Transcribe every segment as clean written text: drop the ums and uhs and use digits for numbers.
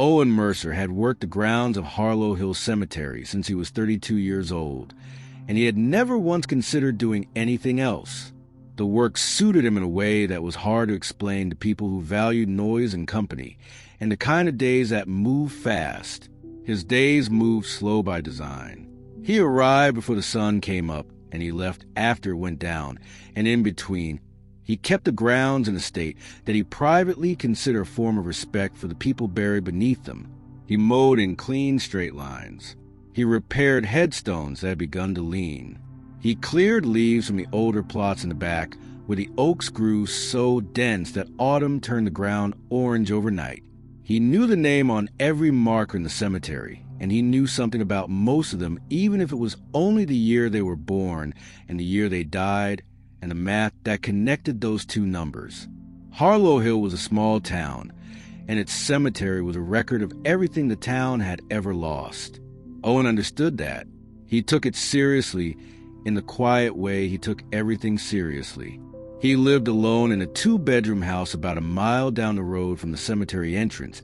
Owen Mercer had worked the grounds of Harlow Hill Cemetery since he was 32 years old, and he had never once considered doing anything else. The work suited him in a way that was hard to explain to people who valued noise and company, and the kind of days that move fast. His days moved slow by design. He arrived before the sun came up, and he left after it went down, and in between, he kept the grounds in a state that he privately considered a form of respect for the people buried beneath them. He mowed in clean straight lines. He repaired headstones that had begun to lean. He cleared leaves from the older plots in the back, where the oaks grew so dense that autumn turned the ground orange overnight. He knew the name on every marker in the cemetery, and he knew something about most of them, even if it was only the year they were born and the year they died, and the math that connected those two numbers. Harlow Hill was a small town, and its cemetery was a record of everything the town had ever lost. Owen understood that. He took it seriously in the quiet way he took everything seriously. He lived alone in a 2-bedroom house about a mile down the road from the cemetery entrance,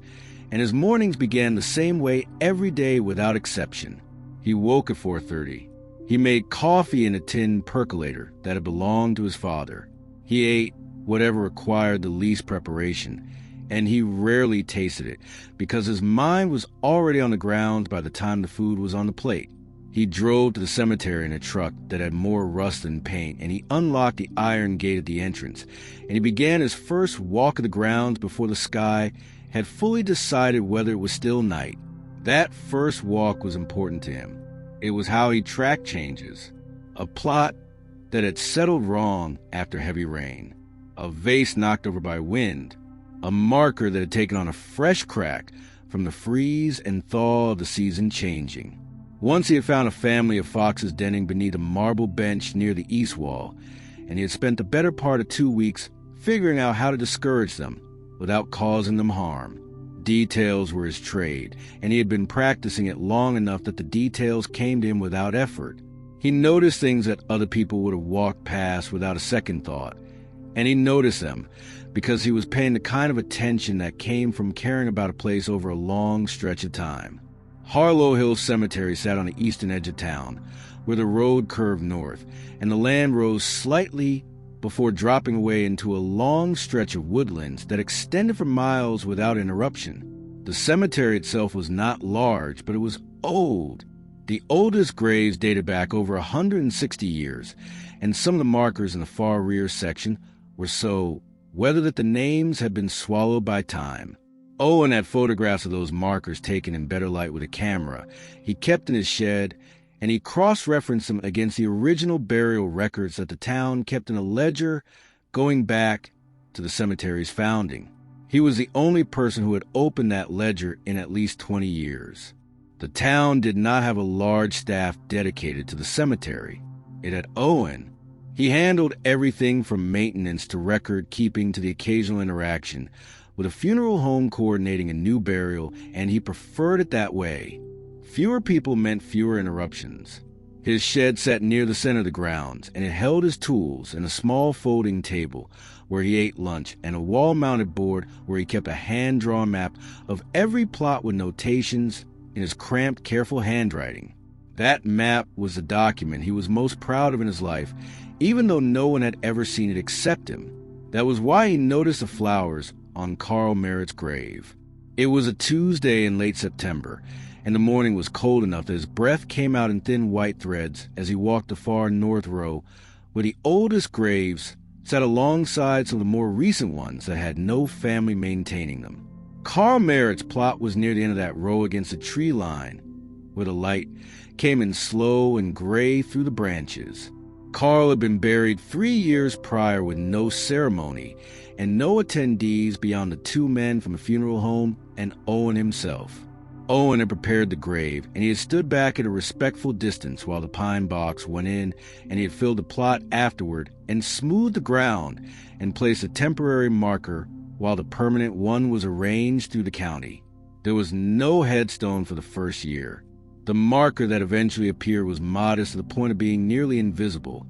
and his mornings began the same way every day without exception. He woke at 4:30. He made coffee in a tin percolator that had belonged to his father. He ate whatever required the least preparation, and he rarely tasted it because his mind was already on the grounds by the time the food was on the plate. He drove to the cemetery in a truck that had more rust than paint, and he unlocked the iron gate at the entrance, and he began his first walk of the grounds before the sky had fully decided whether it was still night. That first walk was important to him. It was how he tracked changes. A plot that had settled wrong after heavy rain. A vase knocked over by wind. A marker that had taken on a fresh crack from the freeze and thaw of the season changing. Once he had found a family of foxes denning beneath a marble bench near the east wall, and he had spent the better part of 2 weeks figuring out how to discourage them without causing them harm. Details were his trade, and he had been practicing it long enough that the details came to him without effort. He noticed things that other people would have walked past without a second thought, and he noticed them because he was paying the kind of attention that came from caring about a place over a long stretch of time. Harlow Hill Cemetery sat on the eastern edge of town, where the road curved north, and the land rose slightly before dropping away into a long stretch of woodlands that extended for miles without interruption. The cemetery itself was not large, but it was old. The oldest graves dated back over 160 years, and some of the markers in the far rear section were so weathered that the names had been swallowed by time. Owen had photographs of those markers taken in better light with a camera he kept in his shed, and he cross-referenced them against the original burial records that the town kept in a ledger going back to the cemetery's founding. He was the only person who had opened that ledger in at least 20 years. The town did not have a large staff dedicated to the cemetery. It had Owen. He handled everything from maintenance to record keeping to the occasional interaction, with a funeral home coordinating a new burial, and he preferred it that way. Fewer people meant fewer interruptions. His shed sat near the center of the grounds, and it held his tools and a small folding table where he ate lunch and a wall-mounted board where he kept a hand-drawn map of every plot with notations in his cramped, careful handwriting. That map was the document he was most proud of in his life, even though no one had ever seen it except him. That was why he noticed the flowers on Carl Merritt's grave. It was a Tuesday in late September, and the morning was cold enough that his breath came out in thin white threads as he walked the far north row, where the oldest graves sat alongside some of the more recent ones that had no family maintaining them. Carl Merritt's plot was near the end of that row against a tree line, where the light came in slow and gray through the branches. Carl had been buried 3 years prior with no ceremony, and no attendees beyond the 2 men from the funeral home and Owen himself. Owen had prepared the grave, and he had stood back at a respectful distance while the pine box went in, and he had filled the plot afterward and smoothed the ground and placed a temporary marker while the permanent one was arranged through the county. There was no headstone for the first year. The marker that eventually appeared was modest to the point of being nearly invisible,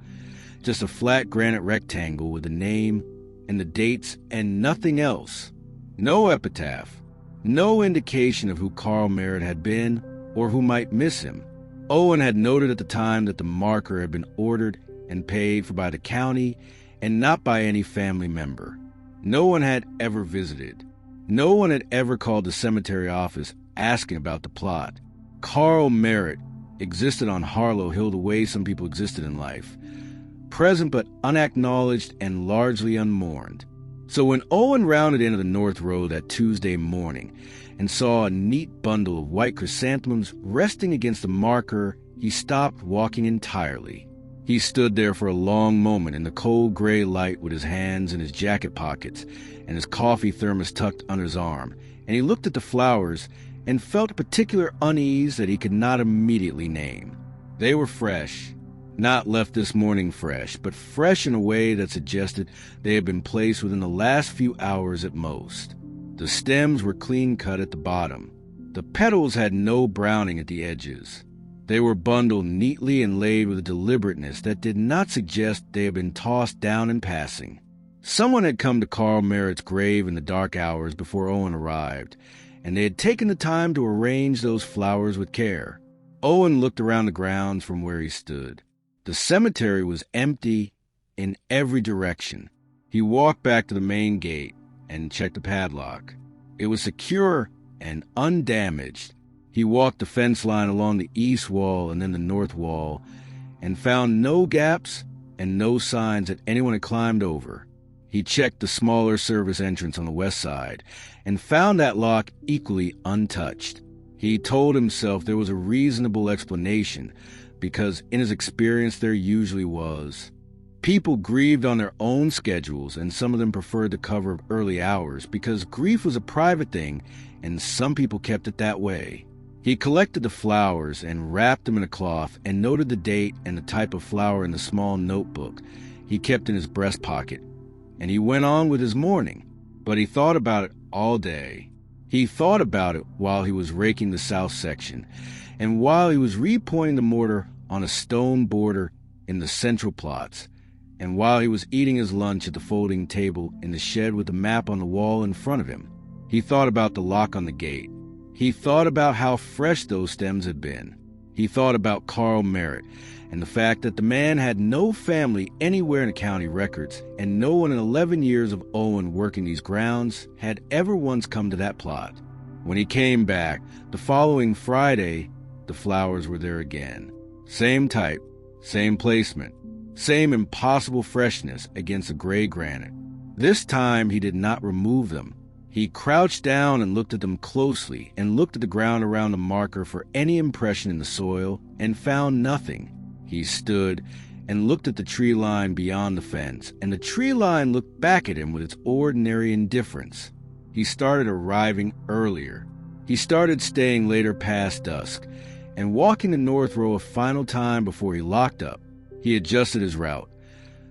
just a flat granite rectangle with the name and the dates and nothing else. No epitaph, No indication of who Carl Merritt had been or who might miss him. Owen had noted at the time that the marker had been ordered and paid for by the county and not by any family member. No one had ever visited. No one had ever called the cemetery office asking about the plot. Carl Merritt existed on Harlow Hill the way some people existed in life, present but unacknowledged and largely unmourned. So when Owen rounded into the North Road that Tuesday morning and saw a neat bundle of white chrysanthemums resting against the marker, he stopped walking entirely. He stood there for a long moment in the cold gray light with his hands in his jacket pockets and his coffee thermos tucked under his arm, and he looked at the flowers and felt a particular unease that he could not immediately name. They were fresh. Not left this morning fresh, but fresh in a way that suggested they had been placed within the last few hours at most. The stems were clean-cut at the bottom. The petals had no browning at the edges. They were bundled neatly and laid with a deliberateness that did not suggest they had been tossed down in passing. Someone had come to Carl Merritt's grave in the dark hours before Owen arrived, and they had taken the time to arrange those flowers with care. Owen looked around the grounds from where he stood. The cemetery was empty in every direction. He walked back to the main gate and checked the padlock. It was secure and undamaged. He walked the fence line along the east wall and then the north wall and found no gaps and no signs that anyone had climbed over. He checked the smaller service entrance on the west side and found that lock equally untouched. He told himself there was a reasonable explanation, because in his experience there usually was. People grieved on their own schedules, and some of them preferred the cover of early hours because grief was a private thing, and some people kept it that way. He collected the flowers and wrapped them in a cloth and noted the date and the type of flower in the small notebook he kept in his breast pocket, and he went on with his mourning. But he thought about it all day. He thought about it while he was raking the south section, and while he was repointing the mortar on a stone border in the central plots, and while he was eating his lunch at the folding table in the shed with the map on the wall in front of him. He thought about the lock on the gate. He thought about how fresh those stems had been. He thought about Carl Merritt and the fact that the man had no family anywhere in the county records, and no one in 11 years of Owen working these grounds had ever once come to that plot. When he came back, the following Friday, the flowers were there again. Same type, same placement, same impossible freshness against the gray granite. This time he did not remove them. He crouched down and looked at them closely and looked at the ground around the marker for any impression in the soil and found nothing. He stood and looked at the tree line beyond the fence, and the tree line looked back at him with its ordinary indifference. He started arriving earlier. He started staying later past dusk and walking the north row a final time before he locked up. He adjusted his route.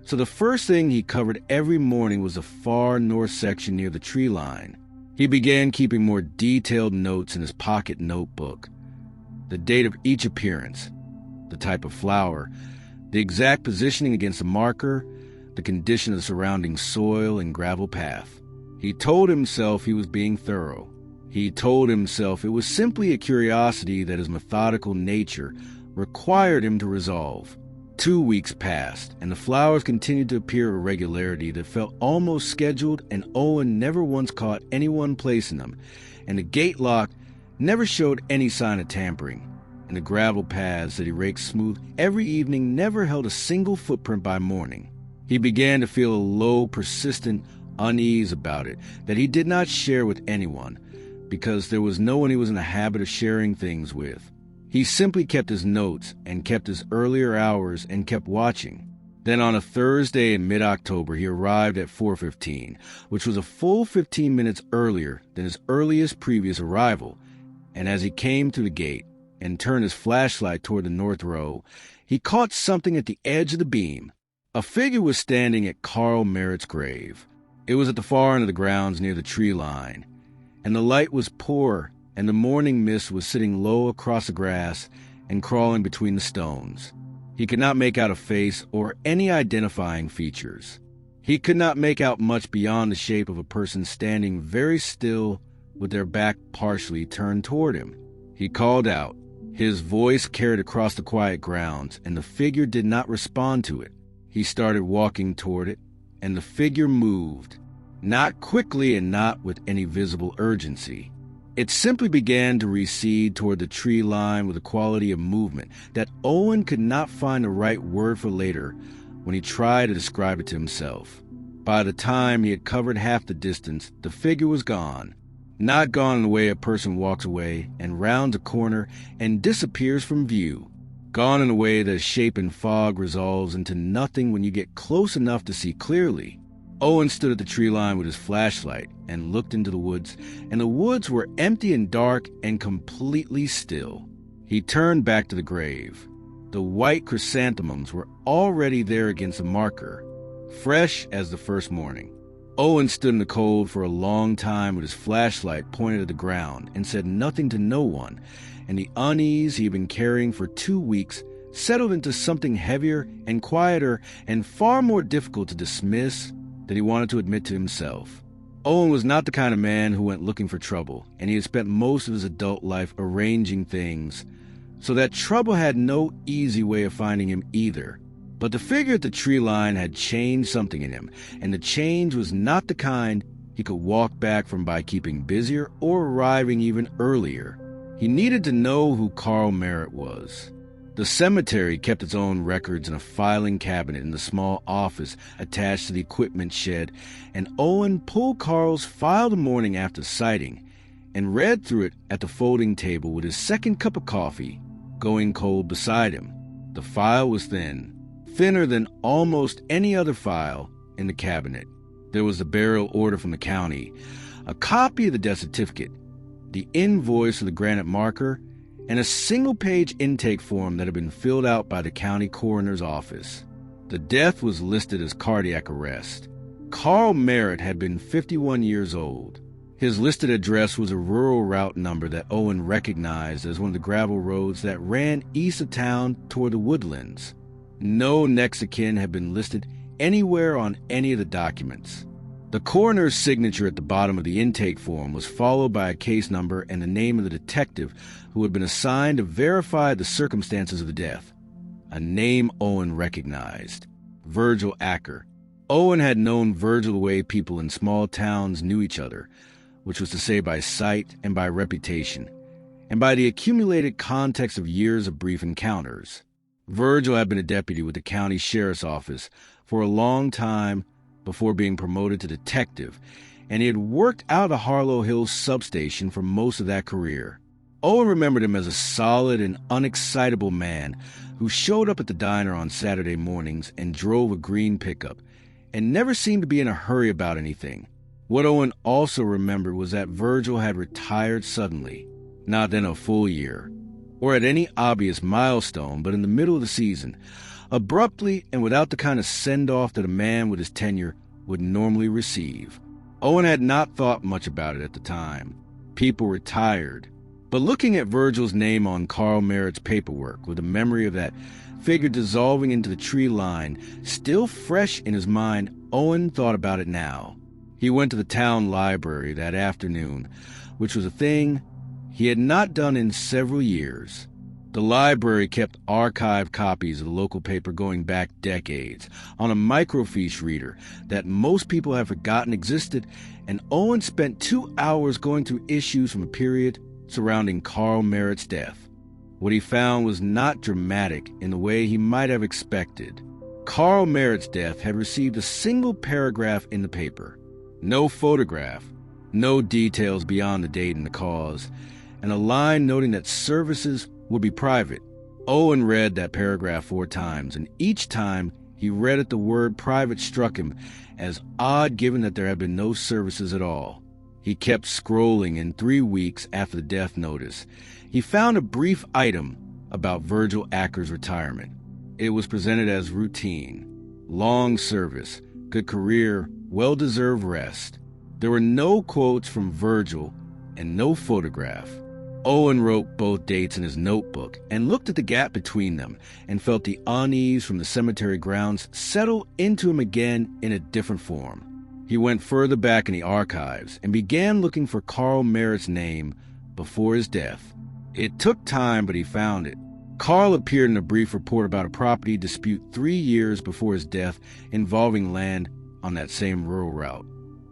So the first thing he covered every morning was the far north section near the tree line. He began keeping more detailed notes in his pocket notebook. The date of each appearance, the type of flower, the exact positioning against the marker, the condition of the surrounding soil and gravel path. He told himself he was being thorough. He told himself it was simply a curiosity that his methodical nature required him to resolve. 2 weeks passed, and the flowers continued to appear with regularity that felt almost scheduled, and Owen never once caught anyone placing them, and the gate lock never showed any sign of tampering, and the gravel paths that he raked smooth every evening never held a single footprint by morning. He began to feel a low, persistent unease about it that he did not share with anyone, because there was no one he was in the habit of sharing things with. He simply kept his notes and kept his earlier hours and kept watching. Then on a Thursday in mid-October, he arrived at 4:15, which was a full 15 minutes earlier than his earliest previous arrival, and as he came through the gate and turned his flashlight toward the north row, he caught something at the edge of the beam. A figure was standing at Carl Merritt's grave. It was at the far end of the grounds near the tree line, and the light was poor, and the morning mist was sitting low across the grass and crawling between the stones. He could not make out a face or any identifying features. He could not make out much beyond the shape of a person standing very still, with their back partially turned toward him. He called out. His voice carried across the quiet grounds, and the figure did not respond to it. He started walking toward it, and the figure moved, not quickly and not with any visible urgency. It simply began to recede toward the tree line with a quality of movement that Owen could not find the right word for later when he tried to describe it to himself. By the time he had covered half the distance, the figure was gone. Not gone in the way a person walks away and rounds a corner and disappears from view. Gone in a way that a shape in fog resolves into nothing when you get close enough to see clearly. Owen stood at the tree line with his flashlight and looked into the woods, and the woods were empty and dark and completely still. He turned back to the grave. The white chrysanthemums were already there against the marker, fresh as the first morning. Owen stood in the cold for a long time with his flashlight pointed at the ground and said nothing to no one, and the unease he had been carrying for 2 weeks settled into something heavier and quieter and far more difficult to dismiss than he wanted to admit to himself. Owen was not the kind of man who went looking for trouble, and he had spent most of his adult life arranging things, so that trouble had no easy way of finding him either. But the figure at the tree line had changed something in him, and the change was not the kind he could walk back from by keeping busier or arriving even earlier. He needed to know who Carl Merritt was. The cemetery kept its own records in a filing cabinet in the small office attached to the equipment shed, and Owen pulled Carl's file the morning after sighting and read through it at the folding table with his second cup of coffee going cold beside him. The file was thin, thinner than almost any other file in the cabinet. There was the burial order from the county, a copy of the death certificate, the invoice for the granite marker, and a single-page intake form that had been filled out by the county coroner's office. The death was listed as cardiac arrest. Carl Merritt had been 51 years old. His listed address was a rural route number that Owen recognized as one of the gravel roads that ran east of town toward the woodlands. No next of kin had been listed anywhere on any of the documents. The coroner's signature at the bottom of the intake form was followed by a case number and the name of the detective who had been assigned to verify the circumstances of the death. A name Owen recognized. Virgil Acker. Owen had known Virgil the way people in small towns knew each other, which was to say by sight and by reputation, and by the accumulated context of years of brief encounters. Virgil had been a deputy with the county sheriff's office for a long time before being promoted to detective, and he had worked out of the Harlow Hill substation for most of that career. Owen remembered him as a solid and unexcitable man who showed up at the diner on Saturday mornings and drove a green pickup, and never seemed to be in a hurry about anything. What Owen also remembered was that Virgil had retired suddenly, not in a full year, or at any obvious milestone, but in the middle of the season, abruptly and without the kind of send-off that a man with his tenure would normally receive. Owen had not thought much about it at the time. People retired. But looking at Virgil's name on Carl Merritt's paperwork, with the memory of that figure dissolving into the tree line still fresh in his mind, Owen thought about it now. He went to the town library that afternoon, which was a thing he had not done in several years. The library kept archived copies of the local paper going back decades on a microfiche reader that most people had forgotten existed, and Owen spent 2 hours going through issues from a period surrounding Carl Merritt's death. What he found was not dramatic in the way he might have expected. Carl Merritt's death had received a single paragraph in the paper. No photograph, no details beyond the date and the cause, and a line noting that services would be private. Owen read that paragraph 4 times, and each time he read it the word private struck him as odd given that there had been no services at all. He kept scrolling, and 3 weeks after the death notice, he found a brief item about Virgil Acker's retirement. It was presented as routine. Long service, good career, well-deserved rest. There were no quotes from Virgil and no photograph. Owen wrote both dates in his notebook and looked at the gap between them and felt the unease from the cemetery grounds settle into him again in a different form. He went further back in the archives and began looking for Carl Merritt's name before his death. It took time, but he found it. Carl appeared in a brief report about a property dispute 3 years before his death involving land on that same rural route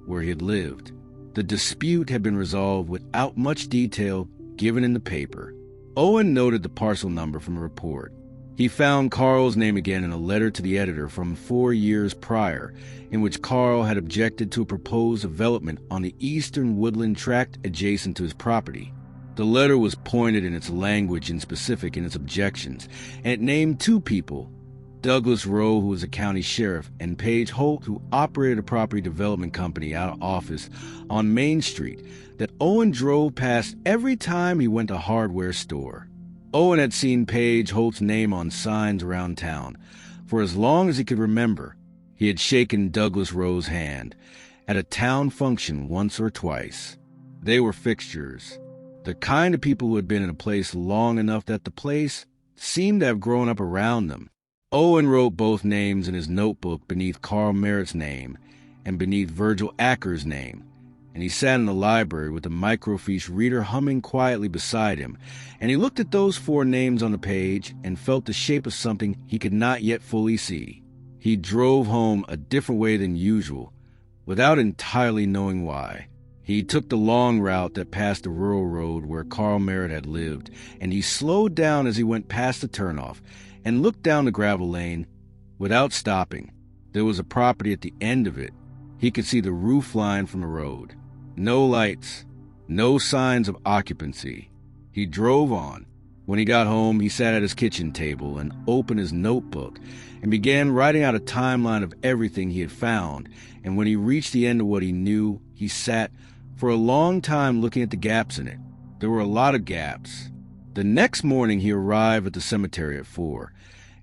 where he had lived. The dispute had been resolved without much detail given in the paper. Owen noted the parcel number from the report. He found Carl's name again in a letter to the editor from 4 years prior, in which Carl had objected to a proposed development on the eastern woodland tract adjacent to his property. The letter was pointed in its language and specific in its objections, and it named 2 people, Douglas Rowe, who was a county sheriff, and Paige Holt, who operated a property development company out of office on Main Street that Owen drove past every time he went to a hardware store. Owen had seen Paige Holt's name on signs around town. For as long as he could remember, he had shaken Douglas Rowe's hand at a town function once or twice. They were fixtures, the kind of people who had been in a place long enough that the place seemed to have grown up around them. Owen wrote both names in his notebook beneath Carl Merritt's name and beneath Virgil Acker's name, and he sat in the library with the microfiche reader humming quietly beside him, and he looked at those 4 names on the page and felt the shape of something he could not yet fully see. He drove home a different way than usual, without entirely knowing why. He took the long route that passed the rural road where Carl Merritt had lived, and he slowed down as he went past the turnoff and looked down the gravel lane without stopping. There was a property at the end of it. He could see the roof line from the road. No lights, no signs of occupancy. He drove on. When he got home, he sat at his kitchen table and opened his notebook and began writing out a timeline of everything he had found. And when he reached the end of what he knew, he sat for a long time looking at the gaps in it. There were a lot of gaps. The next morning, he arrived at the cemetery at 4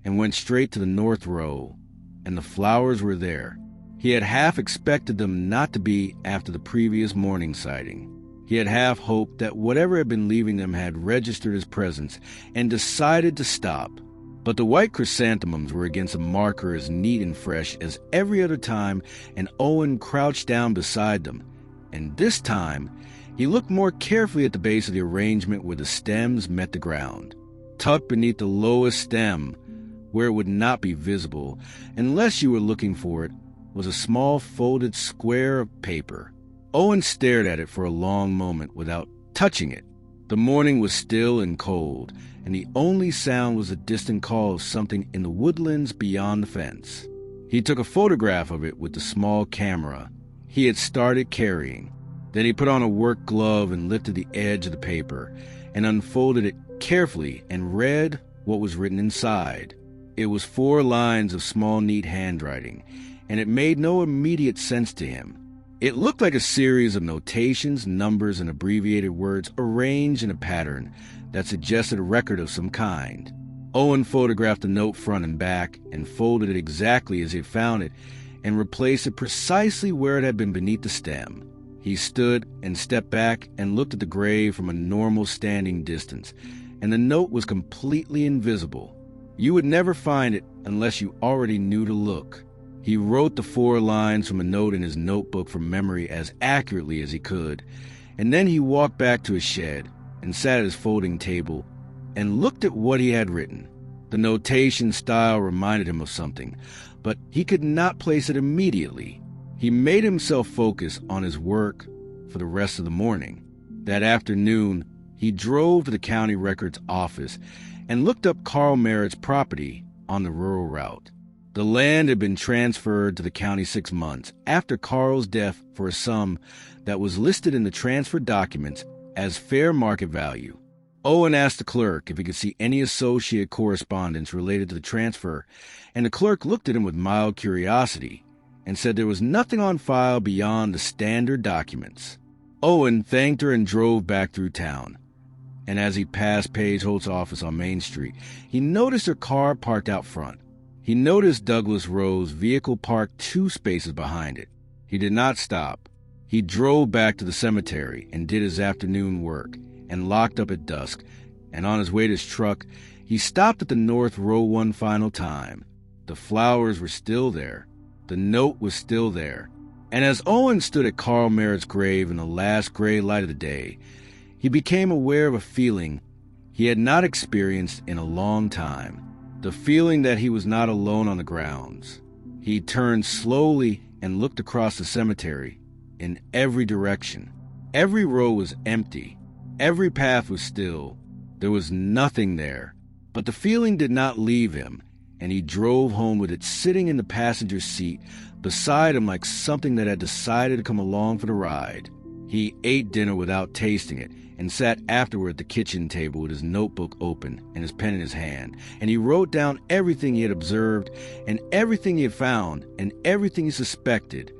and went straight to the north row, and the flowers were there. He had half expected them not to be after the previous morning sighting. He had half hoped that whatever had been leaving them had registered his presence and decided to stop. But the white chrysanthemums were against a marker as neat and fresh as every other time, and Owen crouched down beside them. And this time, he looked more carefully at the base of the arrangement where the stems met the ground. Tucked beneath the lowest stem, where it would not be visible unless you were looking for it, was a small folded square of paper. Owen stared at it for a long moment without touching it. The morning was still and cold, and the only sound was a distant call of something in the woodlands beyond the fence. He took a photograph of it with the small camera he had started carrying. Then he put on a work glove and lifted the edge of the paper and unfolded it carefully and read what was written inside. It was 4 lines of small, neat handwriting, and it made no immediate sense to him. It looked like a series of notations, numbers, and abbreviated words arranged in a pattern that suggested a record of some kind. Owen photographed the note front and back and folded it exactly as he had found it and replaced it precisely where it had been beneath the stem. He stood and stepped back and looked at the grave from a normal standing distance, and the note was completely invisible. You would never find it unless you already knew to look. He wrote the 4 lines from a note in his notebook from memory as accurately as he could, and then he walked back to his shed and sat at his folding table and looked at what he had written. The notation style reminded him of something, but he could not place it immediately. He made himself focus on his work for the rest of the morning. That afternoon, he drove to the county records office and looked up Carl Merritt's property on the rural route. The land had been transferred to the county 6 months after Carl's death for a sum that was listed in the transfer documents as fair market value. Owen asked the clerk if he could see any associate correspondence related to the transfer, and the clerk looked at him with mild curiosity and said there was nothing on file beyond the standard documents. Owen thanked her and drove back through town. And as he passed Paige Holt's office on Main Street, he noticed her car parked out front. He noticed Douglas Rowe's vehicle parked 2 spaces behind it. He did not stop. He drove back to the cemetery and did his afternoon work and locked up at dusk, and on his way to his truck, he stopped at the north row one final time. The flowers were still there. The note was still there. And as Owen stood at Carl Merritt's grave in the last gray light of the day, he became aware of a feeling he had not experienced in a long time. The feeling that he was not alone on the grounds. He turned slowly and looked across the cemetery in every direction. Every row was empty. Every path was still. There was nothing there. But the feeling did not leave him, and he drove home with it sitting in the passenger seat beside him like something that had decided to come along for the ride. He ate dinner without tasting it and sat afterward at the kitchen table with his notebook open and his pen in his hand, and he wrote down everything he had observed and everything he had found and everything he suspected.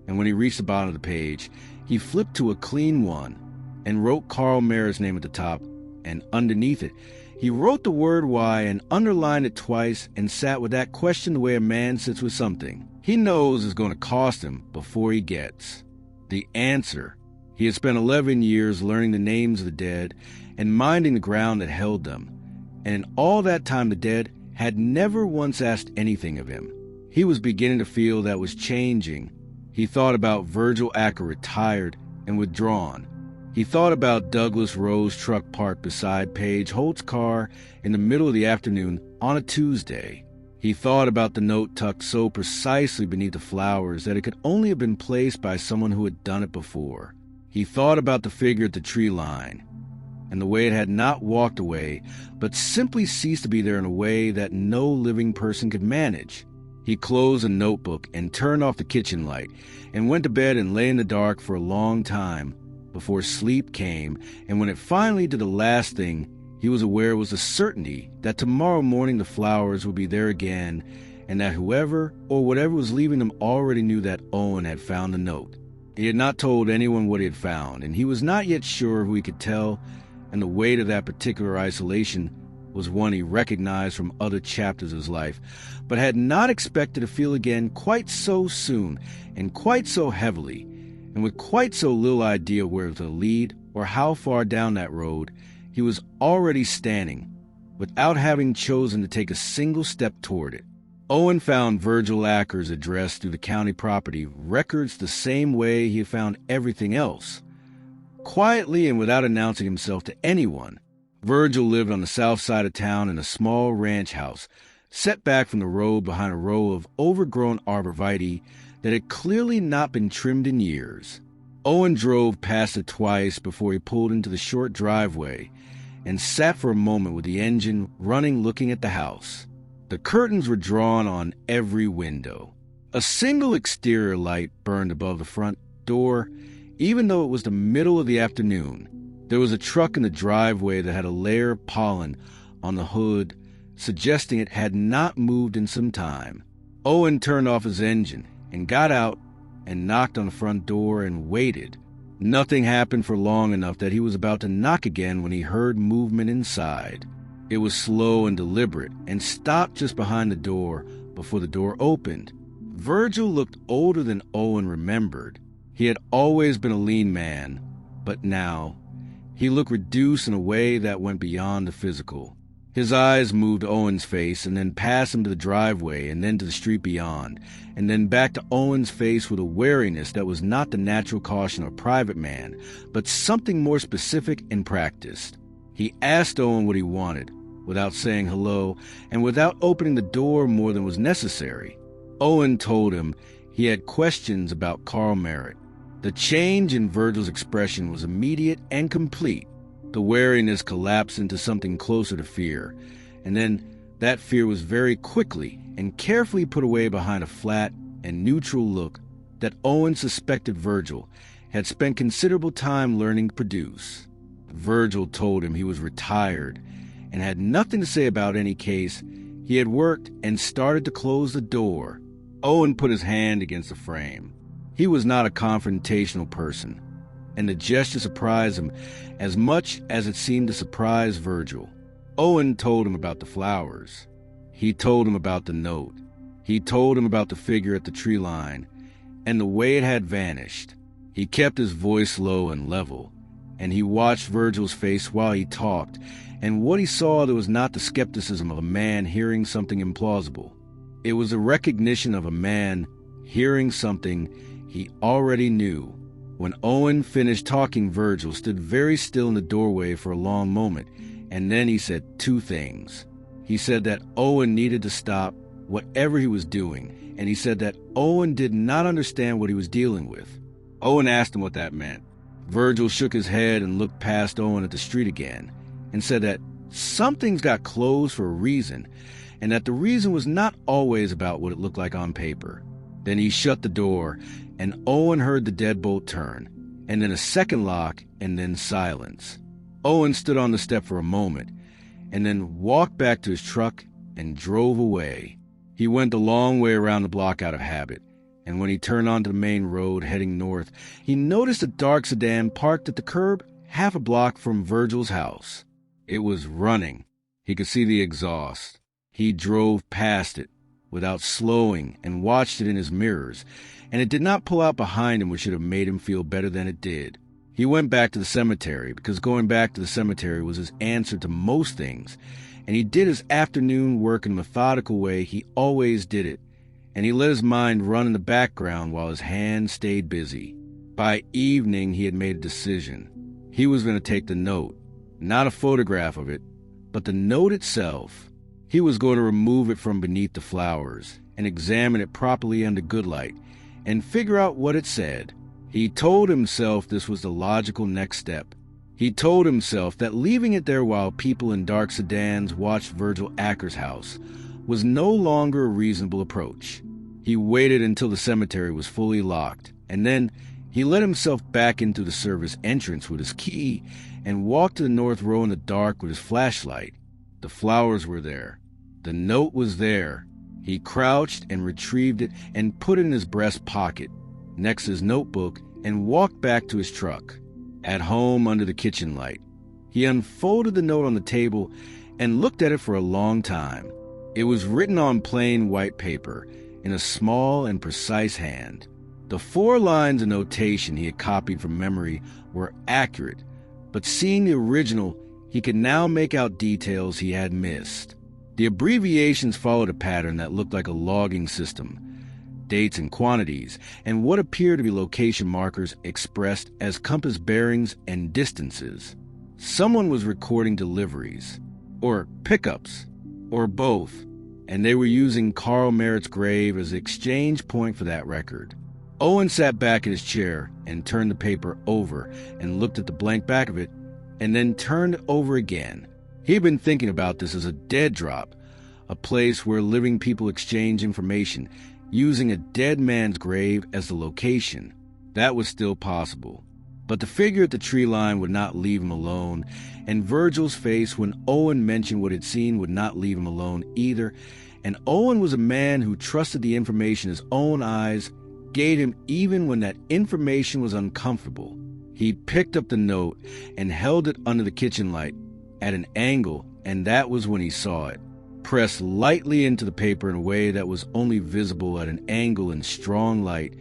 And when he reached the bottom of the page, he flipped to a clean one and wrote Carl Merritt's name at the top, and underneath it, he wrote the word "why" and underlined it twice and sat with that question the way a man sits with something he knows is going to cost him before he gets the answer. He had spent 11 years learning the names of the dead and minding the ground that held them. And in all that time, the dead had never once asked anything of him. He was beginning to feel that was changing. He thought about Virgil Acker, retired and withdrawn. He thought about Douglas Rowe's truck parked beside Paige Holt's car in the middle of the afternoon on a Tuesday. He thought about the note tucked so precisely beneath the flowers that it could only have been placed by someone who had done it before. He thought about the figure at the tree line, and the way it had not walked away, but simply ceased to be there in a way that no living person could manage. He closed a notebook and turned off the kitchen light, and went to bed and lay in the dark for a long time before sleep came, and when it finally did the last thing, he was aware was the certainty that tomorrow morning the flowers would be there again, and that whoever or whatever was leaving them already knew that Owen had found the note. He had not told anyone what he had found, and he was not yet sure who he could tell, and the weight of that particular isolation was one he recognized from other chapters of his life, but had not expected to feel again quite so soon, and quite so heavily, and with quite so little idea where to lead or how far down that road. He was already standing, without having chosen to take a single step toward it. Owen found Virgil Acker's address through the county property records the same way he had found everything else. Quietly and without announcing himself to anyone, Virgil lived on the south side of town in a small ranch house, set back from the road behind a row of overgrown arborvitae that had clearly not been trimmed in years. Owen drove past it twice before he pulled into the short driveway and sat for a moment with the engine running looking at the house. The curtains were drawn on every window. A single exterior light burned above the front door, even though it was the middle of the afternoon. There was a truck in the driveway that had a layer of pollen on the hood, suggesting it had not moved in some time. Owen turned off his engine and got out and knocked on the front door and waited. Nothing happened for long enough that he was about to knock again when he heard movement inside. It was slow and deliberate and stopped just behind the door before the door opened. Virgil looked older than Owen remembered. He had always been a lean man, but now he looked reduced in a way that went beyond the physical. His eyes moved to Owen's face and then passed him to the driveway and then to the street beyond, and then back to Owen's face with a wariness that was not the natural caution of a private man, but something more specific and practiced. He asked Owen what he wanted, without saying hello and without opening the door more than was necessary. Owen told him he had questions about Carl Merritt. The change in Virgil's expression was immediate and complete. The wariness collapsed into something closer to fear, and then that fear was very quickly and carefully put away behind a flat and neutral look that Owen suspected Virgil had spent considerable time learning to produce. Virgil told him he was retired and had nothing to say about any case. He had worked and started to close the door. Owen put his hand against the frame. He was not a confrontational person, and the gesture surprised him as much as it seemed to surprise Virgil. Owen told him about the flowers. He told him about the note. He told him about the figure at the tree line and the way it had vanished. He kept his voice low and level, and he watched Virgil's face while he talked, and what he saw there was not the skepticism of a man hearing something implausible. It was a recognition of a man hearing something he already knew. When Owen finished talking, Virgil stood very still in the doorway for a long moment, and then he said two things. He said that Owen needed to stop whatever he was doing, and he said that Owen did not understand what he was dealing with. Owen asked him what that meant. Virgil shook his head and looked past Owen at the street again, and said that something's got closed for a reason, and that the reason was not always about what it looked like on paper. Then he shut the door, and Owen heard the deadbolt turn, and then a second lock, and then silence. Owen stood on the step for a moment, and then walked back to his truck and drove away. He went the long way around the block out of habit, and when he turned onto the main road heading north, he noticed a dark sedan parked at the curb half a block from Virgil's house. It was running. He could see the exhaust. He drove past it without slowing and watched it in his mirrors, and it did not pull out behind him, which should have made him feel better than it did. He went back to the cemetery because going back to the cemetery was his answer to most things, and he did his afternoon work in a methodical way he always did it, and he let his mind run in the background while his hands stayed busy. By evening, he had made a decision. He was going to take the note, not a photograph of it, but the note itself. He was going to remove it from beneath the flowers and examine it properly under good light and figure out what it said. He told himself this was the logical next step. He told himself that leaving it there while people in dark sedans watched Virgil Acker's house was no longer a reasonable approach. He waited until the cemetery was fully locked, and then he let himself back into the service entrance with his key and walked to the north row in the dark with his flashlight. The flowers were there. The note was there. He crouched and retrieved it and put it in his breast pocket, next to his notebook, and walked back to his truck. At home under the kitchen light, he unfolded the note on the table and looked at it for a long time. It was written on plain white paper in a small and precise hand. The 4 lines of notation he had copied from memory were accurate, but seeing the original, he could now make out details he had missed. The abbreviations followed a pattern that looked like a logging system. Dates and quantities, and what appeared to be location markers expressed as compass bearings and distances. Someone was recording deliveries, or pickups, or both, and they were using Carl Merritt's grave as the exchange point for that record. Owen sat back in his chair and turned the paper over and looked at the blank back of it, and then turned it over again. He had been thinking about this as a dead drop, a place where living people exchange information, using a dead man's grave as the location. That was still possible. But the figure at the tree line would not leave him alone, and Virgil's face when Owen mentioned what he'd seen would not leave him alone either, and Owen was a man who trusted the information his own eyes gave him even when that information was uncomfortable. He picked up the note and held it under the kitchen light at an angle, and that was when he saw it. Pressed lightly into the paper in a way that was only visible at an angle in strong light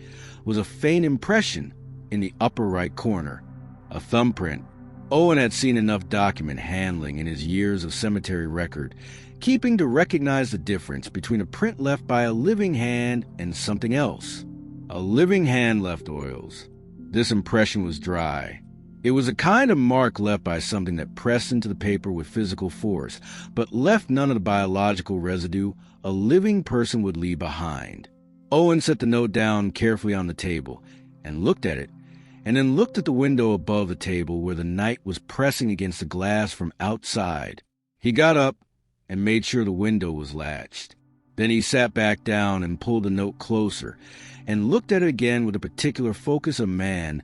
was a faint impression in the upper right corner, a thumbprint. Owen had seen enough document handling in his years of cemetery record, keeping to recognize the difference between a print left by a living hand and something else. A living hand left oils. This impression was dry. It was a kind of mark left by something that pressed into the paper with physical force, but left none of the biological residue a living person would leave behind. Owen set the note down carefully on the table and looked at it, and then looked at the window above the table where the night was pressing against the glass from outside. He got up and made sure the window was latched. Then he sat back down and pulled the note closer and looked at it again with a particular focus of man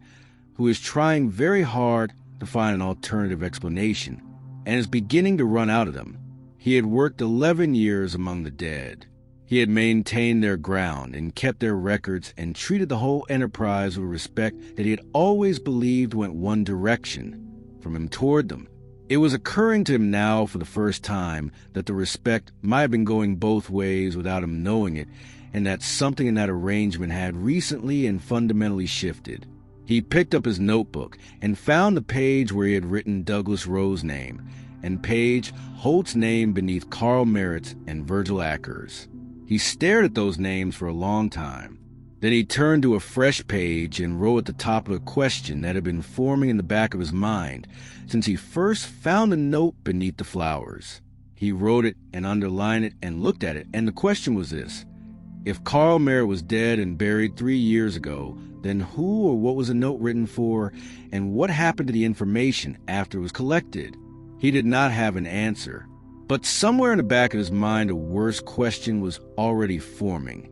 who is trying very hard to find an alternative explanation and is beginning to run out of them. He had worked 11 years among the dead. He had maintained their ground and kept their records and treated the whole enterprise with respect that he had always believed went one direction, from him toward them. It was occurring to him now for the first time that the respect might have been going both ways without him knowing it, and that something in that arrangement had recently and fundamentally shifted. He picked up his notebook and found the page where he had written Douglas Rowe's name, and page Holt's name beneath Carl Merritt's and Virgil Acker's. He stared at those names for a long time. Then he turned to a fresh page and wrote at the top of a question that had been forming in the back of his mind since he first found the note beneath the flowers. He wrote it and underlined it and looked at it, and the question was this: if Carl Merritt was dead and buried 3 years ago, then who or what was the note written for, and what happened to the information after it was collected? He did not have an answer, but somewhere in the back of his mind a worse question was already forming,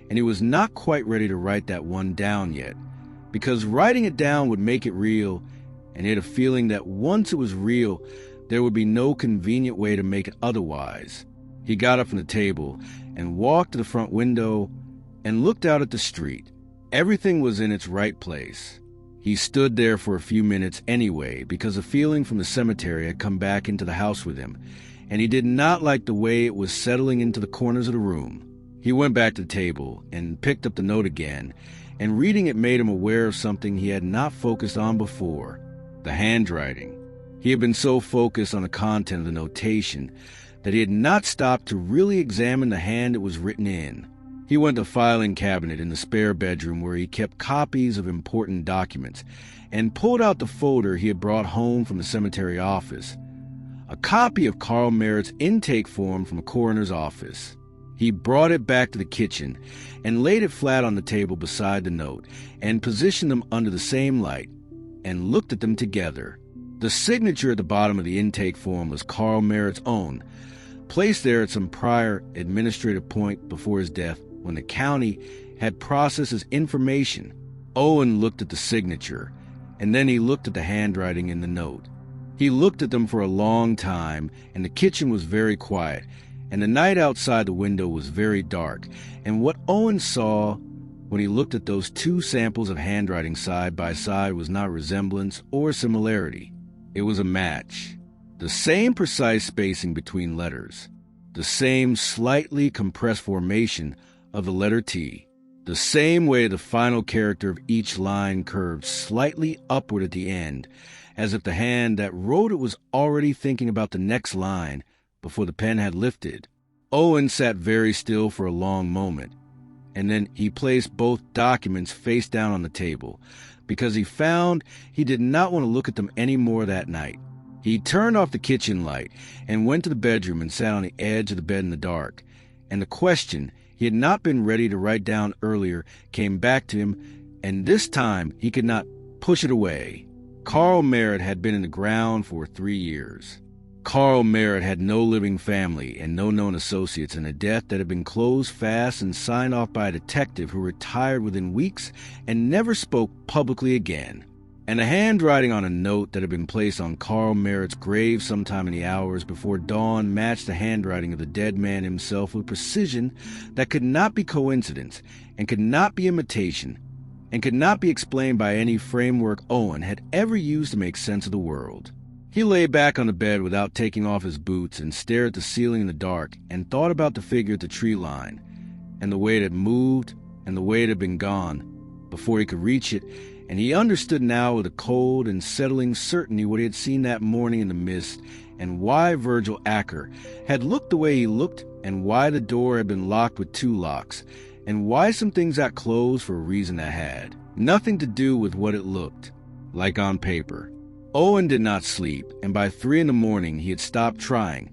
and he was not quite ready to write that one down yet, because writing it down would make it real, and he had a feeling that once it was real, there would be no convenient way to make it otherwise. He got up from the table and walked to the front window and looked out at the street. Everything was in its right place. He stood there for a few minutes anyway, because a feeling from the cemetery had come back into the house with him, and he did not like the way it was settling into the corners of the room. He went back to the table and picked up the note again, and reading it made him aware of something he had not focused on before: the handwriting. He had been so focused on the content of the notation that he had not stopped to really examine the hand it was written in. He went to the filing cabinet in the spare bedroom where he kept copies of important documents and pulled out the folder he had brought home from the cemetery office, a copy of Carl Merritt's intake form from a coroner's office. He brought it back to the kitchen and laid it flat on the table beside the note and positioned them under the same light and looked at them together. The signature at the bottom of the intake form was Carl Merritt's own, placed there at some prior administrative point before his death when the county had processed his information. Owen looked at the signature, and then he looked at the handwriting in the note. He looked at them for a long time, and the kitchen was very quiet, and the night outside the window was very dark, and what Owen saw when he looked at those two samples of handwriting side by side was not resemblance or similarity. It was a match. The same precise spacing between letters, the same slightly compressed formation of the letter T, the same way the final character of each line curved slightly upward at the end, as if the hand that wrote it was already thinking about the next line before the pen had lifted. Owen sat very still for a long moment, and then he placed both documents face down on the table, because he found he did not want to look at them any more that night. He turned off the kitchen light and went to the bedroom and sat on the edge of the bed in the dark, and the question he had not been ready to write down earlier came back to him, and this time he could not push it away. Carl Merritt had been in the ground for 3 years. Carl Merritt had no living family and no known associates, and a death that had been closed fast and signed off by a detective who retired within weeks and never spoke publicly again. And the handwriting on a note that had been placed on Carl Merritt's grave sometime in the hours before dawn matched the handwriting of the dead man himself with precision that could not be coincidence and could not be imitation and could not be explained by any framework Owen had ever used to make sense of the world. He lay back on the bed without taking off his boots and stared at the ceiling in the dark and thought about the figure at the tree line and the way it had moved and the way it had been gone before he could reach it, and he understood now with a cold and settling certainty what he had seen that morning in the mist and why Virgil Acker had looked the way he looked and why the door had been locked with 2 locks and why some things got closed for a reason that had nothing to do with what it looked like on paper. Owen did not sleep, and by 3 a.m. he had stopped trying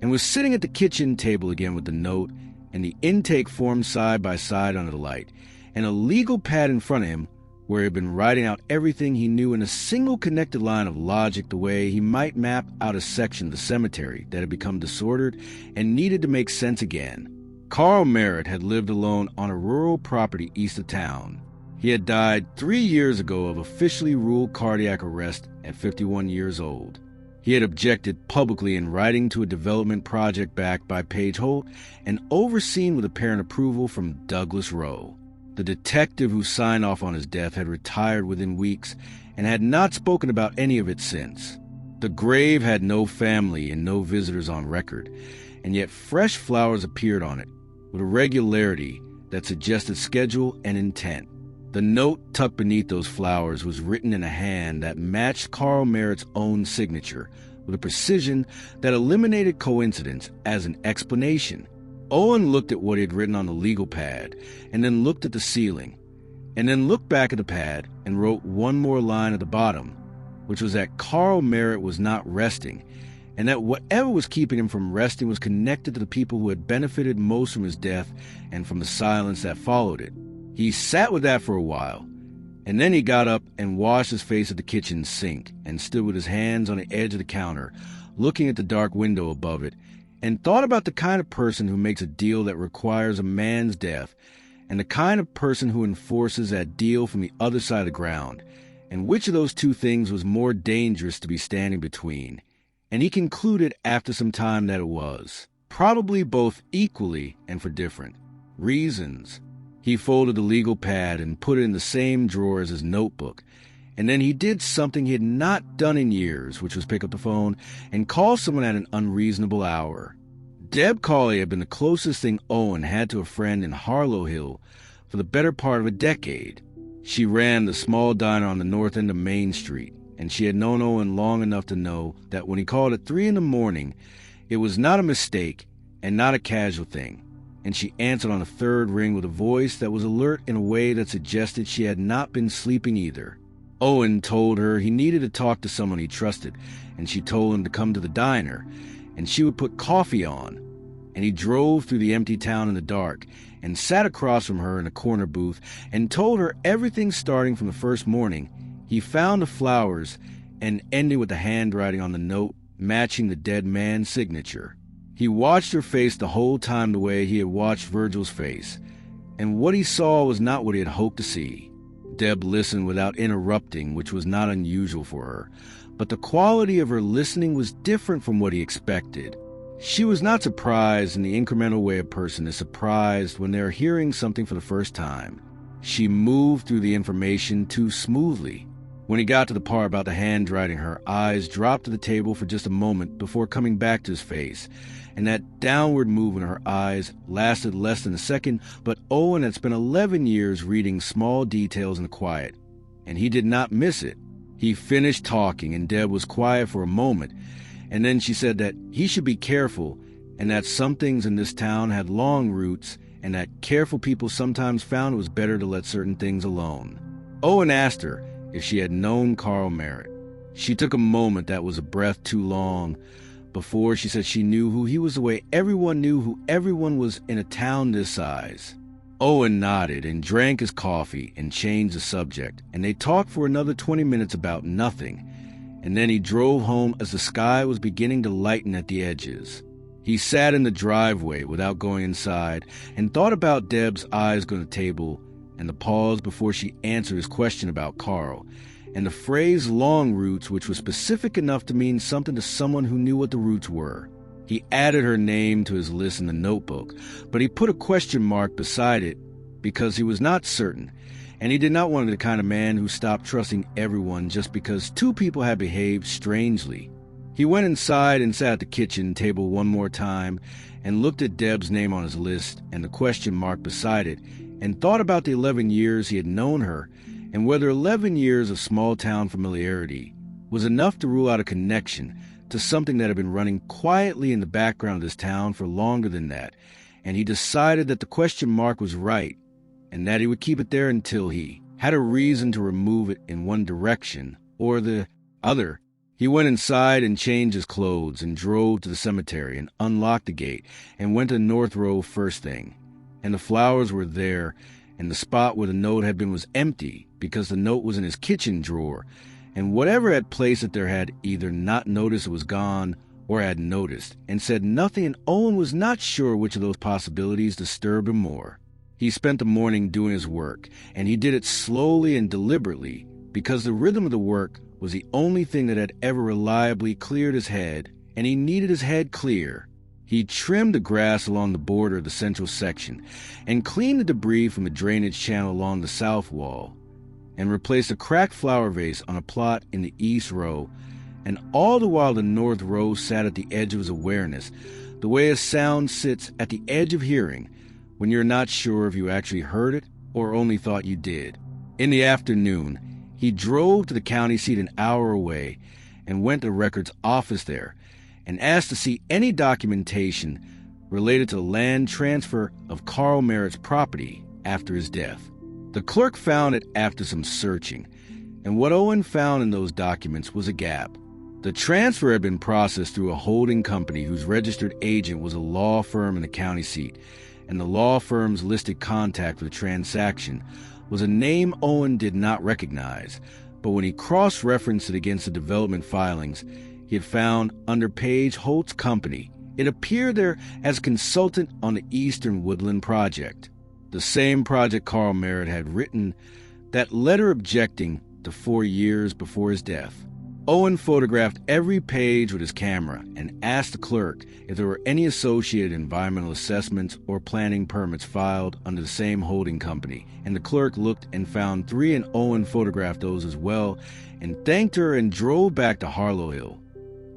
and was sitting at the kitchen table again with the note and the intake form side by side under the light and a legal pad in front of him where he had been writing out everything he knew in a single connected line of logic, the way he might map out a section of the cemetery that had become disordered and needed to make sense again. Carl Merritt had lived alone on a rural property east of town. He had died 3 years ago of officially ruled cardiac arrest at 51 years old. He had objected publicly in writing to a development project backed by Page Holt and overseen with apparent approval from Douglas Rowe. The detective who signed off on his death had retired within weeks and had not spoken about any of it since. The grave had no family and no visitors on record, and yet fresh flowers appeared on it with a regularity that suggested schedule and intent. The note tucked beneath those flowers was written in a hand that matched Carl Merritt's own signature with a precision that eliminated coincidence as an explanation. Owen looked at what he had written on the legal pad, and then looked at the ceiling, and then looked back at the pad and wrote one more line at the bottom, which was that Carl Merritt was not resting, and that whatever was keeping him from resting was connected to the people who had benefited most from his death and from the silence that followed it. He sat with that for a while, and then he got up and washed his face at the kitchen sink and stood with his hands on the edge of the counter, looking at the dark window above it, and thought about the kind of person who makes a deal that requires a man's death and the kind of person who enforces that deal from the other side of the ground, and which of those two things was more dangerous to be standing between. And he concluded after some time that it was probably both equally and for different reasons. He folded the legal pad and put it in the same drawer as his notebook, and then he did something he had not done in years, which was pick up the phone and call someone at an unreasonable hour. Deb Cawley had been the closest thing Owen had to a friend in Harlow Hill for the better part of a decade. She ran the small diner on the north end of Main Street, and she had known Owen long enough to know that when he called at 3 a.m, it was not a mistake and not a casual thing, and she answered on the third ring with a voice that was alert in a way that suggested she had not been sleeping either. Owen told her he needed to talk to someone he trusted, and she told him to come to the diner, and she would put coffee on. And he drove through the empty town in the dark and sat across from her in a corner booth and told her everything starting from the first morning he found the flowers and ending with the handwriting on the note matching the dead man's signature. He watched her face the whole time the way he had watched Virgil's face, and what he saw was not what he had hoped to see. Deb listened without interrupting, which was not unusual for her, but the quality of her listening was different from what he expected. She was not surprised in the incremental way a person is surprised when they are hearing something for the first time. She moved through the information too smoothly. When he got to the part about the handwriting, her eyes dropped to the table for just a moment before coming back to his face, and that downward move in her eyes lasted less than a second, but Owen had spent 11 years reading small details in the quiet, and he did not miss it. He finished talking, and Deb was quiet for a moment, and then she said that he should be careful, and that some things in this town had long roots, and that careful people sometimes found it was better to let certain things alone. Owen asked her if she had known Carl Merritt. She took a moment that was a breath too long before she said she knew who he was the way everyone knew who everyone was in a town this size. Owen nodded and drank his coffee and changed the subject, and they talked for another 20 minutes about nothing, and then he drove home as the sky was beginning to lighten at the edges. He sat in the driveway without going inside and thought about Deb's eyes on the table and the pause before she answered his question about Carl, and the phrase long roots, which was specific enough to mean something to someone who knew what the roots were. He added her name to his list in the notebook, but he put a question mark beside it because he was not certain, and he did not want to be the kind of man who stopped trusting everyone just because two people had behaved strangely. He went inside and sat at the kitchen table one more time and looked at Deb's name on his list and the question mark beside it and thought about the 11 years he had known her and whether 11 years of small-town familiarity was enough to rule out a connection to something that had been running quietly in the background of this town for longer than that, and he decided that the question mark was right and that he would keep it there until he had a reason to remove it in one direction or the other. He went inside and changed his clothes and drove to the cemetery and unlocked the gate and went to North Row first thing. And the flowers were there, and the spot where the note had been was empty because the note was in his kitchen drawer, and whatever had placed it there had either not noticed it was gone or had noticed and said nothing, and Owen was not sure which of those possibilities disturbed him more. He spent the morning doing his work, and he did it slowly and deliberately because the rhythm of the work was the only thing that had ever reliably cleared his head, and he needed his head clear. He trimmed the grass along the border of the central section and cleaned the debris from the drainage channel along the south wall and replaced a cracked flower vase on a plot in the east row, and all the while the north row sat at the edge of his awareness, the way a sound sits at the edge of hearing when you're not sure if you actually heard it or only thought you did. In the afternoon, he drove to the county seat an hour away and went to the records office there and asked to see any documentation related to the land transfer of Carl Merritt's property after his death. The clerk found it after some searching, and what Owen found in those documents was a gap. The transfer had been processed through a holding company whose registered agent was a law firm in the county seat, and the law firm's listed contact for the transaction was a name Owen did not recognize, but when he cross-referenced it against the development filings he had found under Page Holt's company, it appeared there as consultant on the Eastern Woodland Project, the same project Carl Merritt had written that letter objecting to 4 years before his death. Owen photographed every page with his camera and asked the clerk if there were any associated environmental assessments or planning permits filed under the same holding company, and the clerk looked and found 3, and Owen photographed those as well and thanked her and drove back to Harlow Hill.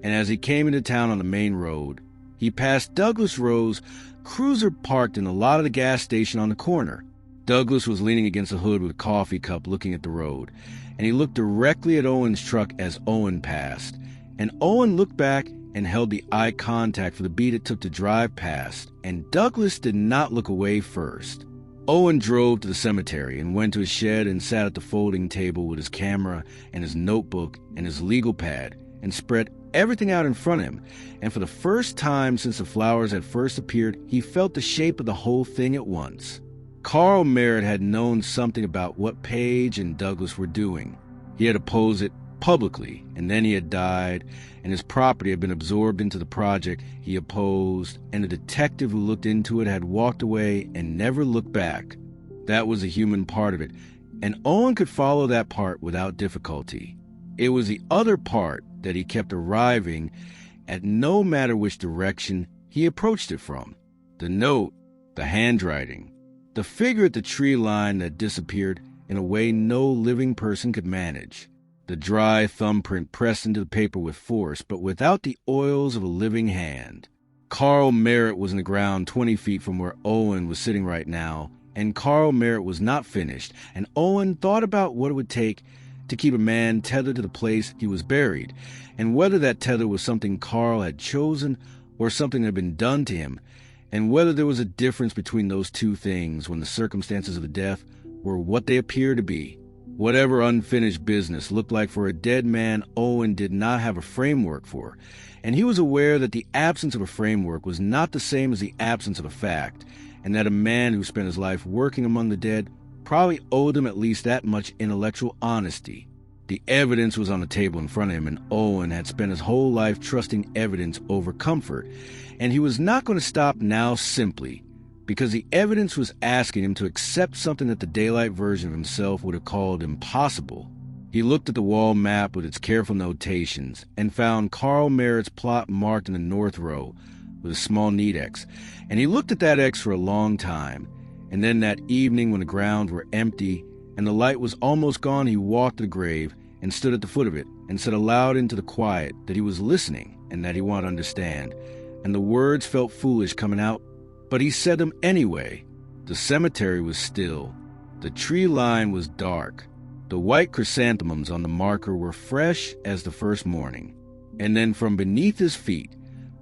And as he came into town on the main road, he passed Douglas Rowe's cruiser parked in the lot of the gas station on the corner. Douglas was leaning against the hood with a coffee cup looking at the road, and he looked directly at Owen's truck as Owen passed, and Owen looked back and held the eye contact for the beat it took to drive past, and Douglas did not look away first. Owen drove to the cemetery and went to his shed and sat at the folding table with his camera and his notebook and his legal pad and spread everything out in front of him, and for the first time since the flowers had first appeared, he felt the shape of the whole thing at once. Carl Merritt had known something about what Page and Douglas were doing. He had opposed it publicly, and then he had died, and his property had been absorbed into the project he opposed, and the detective who looked into it had walked away and never looked back. That was the human part of it, and Owen could follow that part without difficulty. It was the other part that he kept arriving at no matter which direction he approached it from. The note, the handwriting, the figure at the tree line that disappeared in a way no living person could manage. The dry thumbprint pressed into the paper with force, but without the oils of a living hand. Carl Merritt was in the ground 20 feet from where Owen was sitting right now, and Carl Merritt was not finished, and Owen thought about what it would take to keep a man tethered to the place he was buried, and whether that tether was something Carl had chosen or something that had been done to him, and whether there was a difference between those two things when the circumstances of the death were what they appeared to be. Whatever unfinished business looked like for a dead man, Owen did not have a framework for, and he was aware that the absence of a framework was not the same as the absence of a fact, and that a man who spent his life working among the dead probably owed them at least that much intellectual honesty. The evidence was on the table in front of him, and Owen had spent his whole life trusting evidence over comfort, and he was not going to stop now simply because the evidence was asking him to accept something that the daylight version of himself would have called impossible. He looked at the wall map with its careful notations and found Carl Merritt's plot marked in the north row with a small neat X, and he looked at that X for a long time, and then that evening when the grounds were empty and the light was almost gone, he walked to the grave and stood at the foot of it and said aloud into the quiet that he was listening and that he wanted to understand, and the words felt foolish coming out, but he said them anyway. The cemetery was still. The tree line was dark. The white chrysanthemums on the marker were fresh as the first morning. And then from beneath his feet,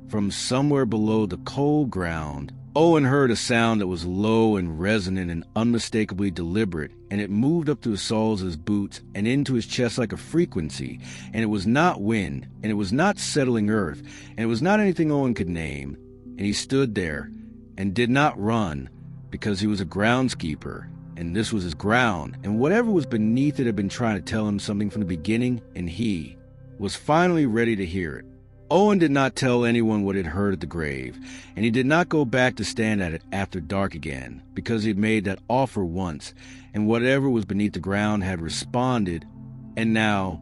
from somewhere below the cold ground, Owen heard a sound that was low and resonant and unmistakably deliberate, and it moved up to the soles of his boots and into his chest like a frequency, and it was not wind, and it was not settling earth, and it was not anything Owen could name, and he stood there and did not run because he was a groundskeeper, and this was his ground, and whatever was beneath it had been trying to tell him something from the beginning, and he was finally ready to hear it. Owen did not tell anyone what he had heard at the grave, and he did not go back to stand at it after dark again, because he had made that offer once, and whatever was beneath the ground had responded, and now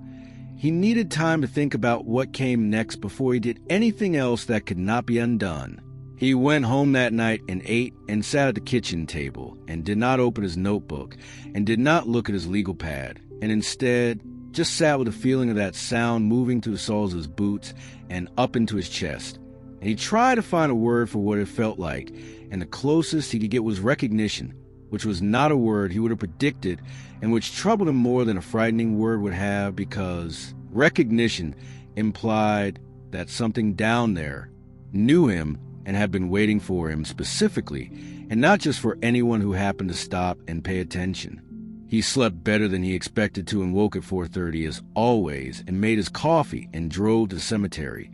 he needed time to think about what came next before he did anything else that could not be undone. He went home that night and ate and sat at the kitchen table, and did not open his notebook, and did not look at his legal pad, and instead just sat with the feeling of that sound moving through the soles of his boots and up into his chest. And he tried to find a word for what it felt like, and the closest he could get was recognition, which was not a word he would have predicted, and which troubled him more than a frightening word would have, because recognition implied that something down there knew him and had been waiting for him specifically, and not just for anyone who happened to stop and pay attention. He slept better than he expected to and woke at 4:30 as always and made his coffee and drove to the cemetery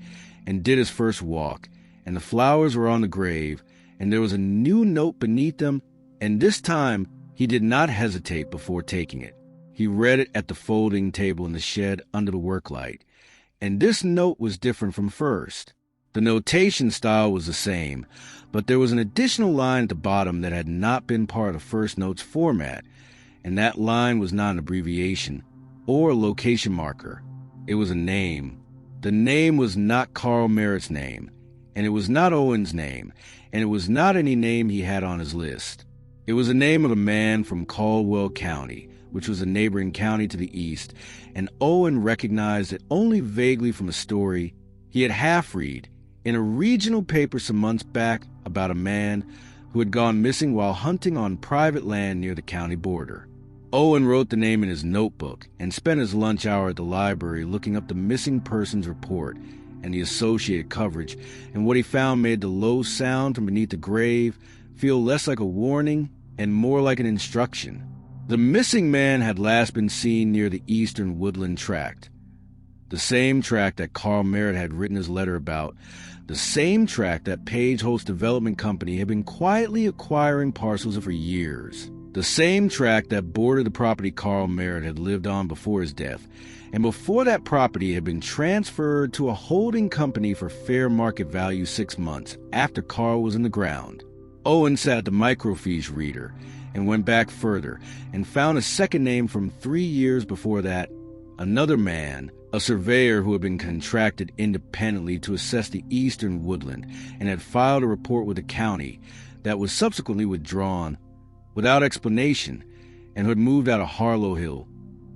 and did his first walk, and the flowers were on the grave and there was a new note beneath them, and this time he did not hesitate before taking it. He read it at the folding table in the shed under the work light, and this note was different from first. The notation style was the same, but there was an additional line at the bottom that had not been part of the first note's format, and that line was not an abbreviation or a location marker. It was a name. The name was not Carl Merritt's name, and it was not Owen's name, and it was not any name he had on his list. It was the name of a man from Caldwell County, which was a neighboring county to the east, and Owen recognized it only vaguely from a story he had half-read in a regional paper some months back about a man who had gone missing while hunting on private land near the county border. Owen wrote the name in his notebook and spent his lunch hour at the library looking up the missing persons report and the associated coverage, and what he found made the low sound from beneath the grave feel less like a warning and more like an instruction. The missing man had last been seen near the eastern woodland tract, the same tract that Carl Merritt had written his letter about, the same tract that Page Holt's development company had been quietly acquiring parcels of for years, the same tract that bordered the property Carl Merritt had lived on before his death, and before that property had been transferred to a holding company for fair market value 6 months after Carl was in the ground. Owen sat at the microfiche reader and went back further and found a second name from 3 years before that, another man, a surveyor who had been contracted independently to assess the eastern woodland and had filed a report with the county that was subsequently withdrawn without explanation and who had moved out of Harlow Hill